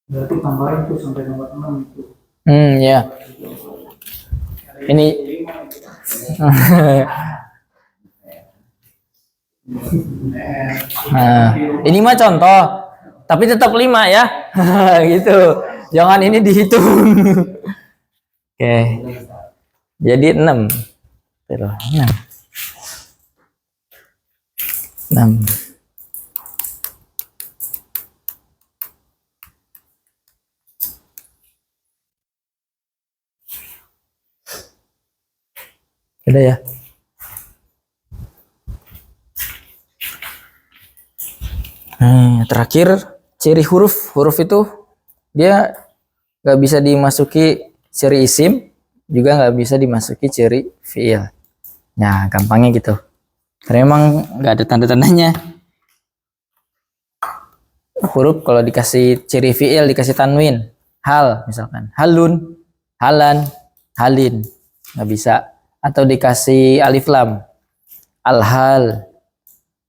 Berarti tambahin tuh sampai nomor 6 itu. Ya. Ini nah, ini mah contoh, tapi tetap 5 ya. Gitu. Jangan ini dihitung. Oke. Jadi 6. Tuh, 6. 6. Udah ya. Terakhir ciri huruf. Huruf itu dia nggak bisa dimasuki ciri isim, juga nggak bisa dimasuki ciri fiil. Nah, gampangnya gitu. Karena emang nggak ada tanda-tandanya. Huruf kalau dikasih ciri fiil dikasih tanwin, hal misalkan, halun, halan, halin, nggak bisa. Atau dikasih alif lam, al-hal,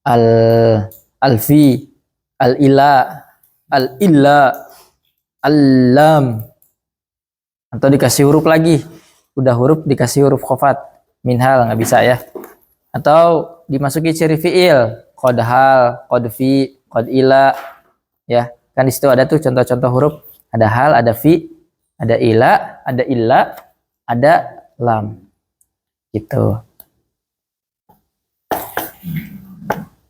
al-alfi, al-ila, al-illa, al-lam. Atau dikasih huruf lagi, udah huruf dikasih huruf khofat, minhal, nggak bisa ya. Atau dimasuki ciri fiil, qad hal, qad fi, qad ila, ya kan di situ ada tuh contoh-contoh huruf, ada hal, ada fi, ada ila, ada illa, ada lam, gitu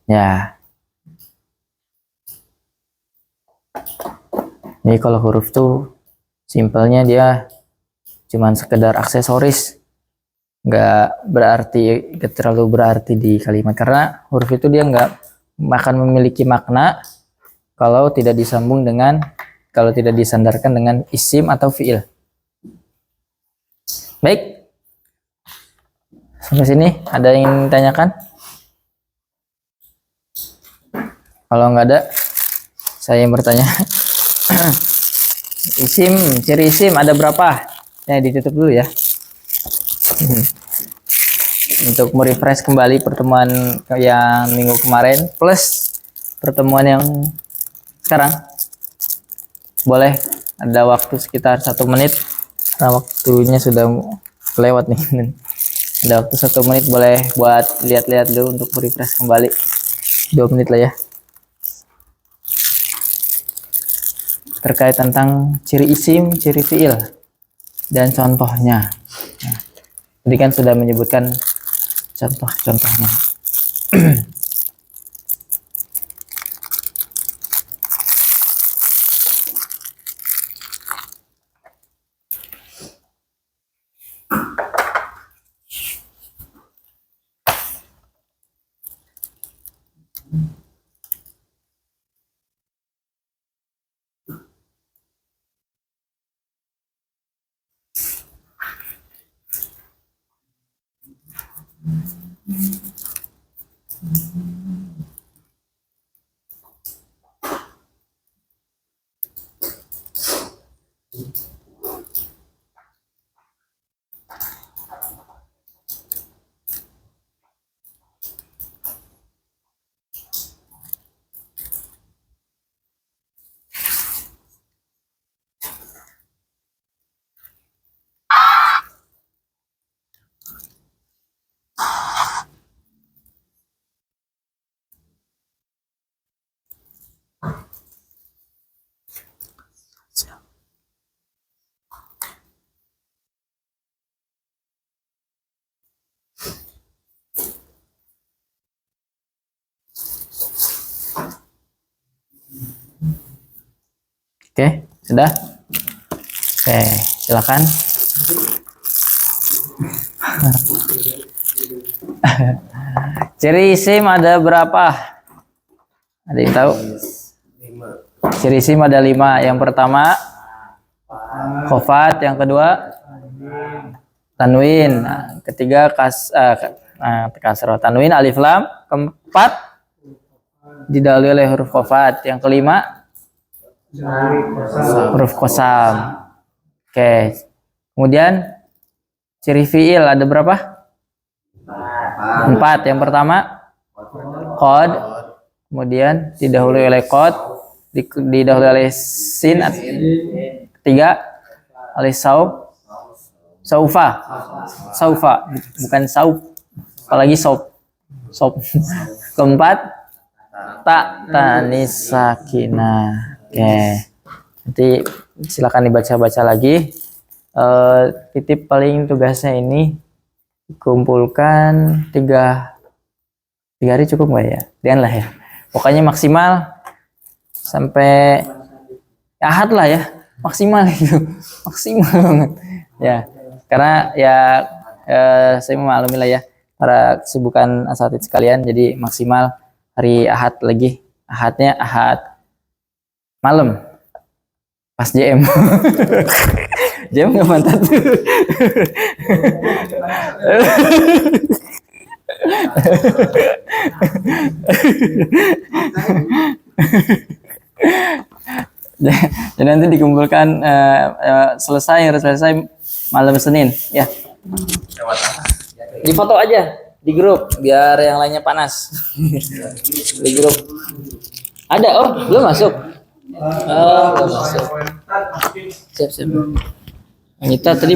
ya. Jadi kalau huruf tuh simpelnya dia cuman sekedar aksesoris, nggak berarti, nggak terlalu berarti di kalimat, karena huruf itu dia nggak akan memiliki makna kalau tidak disambung dengan, kalau tidak disandarkan dengan isim atau fiil. Baik, sampai sini ada yang ingin ditanyakan? Kalau nggak ada, saya yang bertanya. Isim, ciri isim ada berapa? Ya, ditutup dulu ya. Untuk merefresh kembali pertemuan yang minggu kemarin plus pertemuan yang sekarang. Boleh, ada waktu sekitar 1 menit. Nah, waktunya sudah lewat nih. Ada waktu 1 menit, boleh buat lihat-lihat dulu untuk merefresh kembali. 2 menit lah ya. Terkait tentang ciri isim, ciri fiil, dan contohnya. Nah, tadi kan sudah menyebutkan contoh-contohnya. Oke, sudah? Oke, silakan. Ciri isim ada berapa? Ada yang tahu? 5. Ciri isim ada 5. Yang pertama khofat, yang kedua tanwin, ketiga kasroh, tanwin, alif lam, keempat didahului oleh huruf khofat, yang kelima huruf kosam. Oke, kemudian ciri fiil ada berapa? 4. Yang pertama qad, kemudian didahului oleh qad, didahului oleh sin, ketiga oleh saufa, bukan saup, apalagi saup. Keempat tak tanis sakinah. Oke, nanti silakan dibaca-baca lagi. Titip paling tugasnya ini kumpulkan tiga hari cukup nggak ya? Jangan lah ya. Pokoknya maksimal sampai Ahad lah ya, maksimal itu, maksimal banget ya. Karena ya saya memaklumi lah ya para kesibukan asatidz sekalian, jadi maksimal hari Ahad lagi. Ahadnya Ahad malam pas JM. JM nggak mantap tuh. Jadi nanti dikumpulkan harus selesai malam Senin ya. Di foto aja di grup biar yang lainnya panas. Di grup ada, oh belum masuk. Belum masuk. Siap. Anita tadi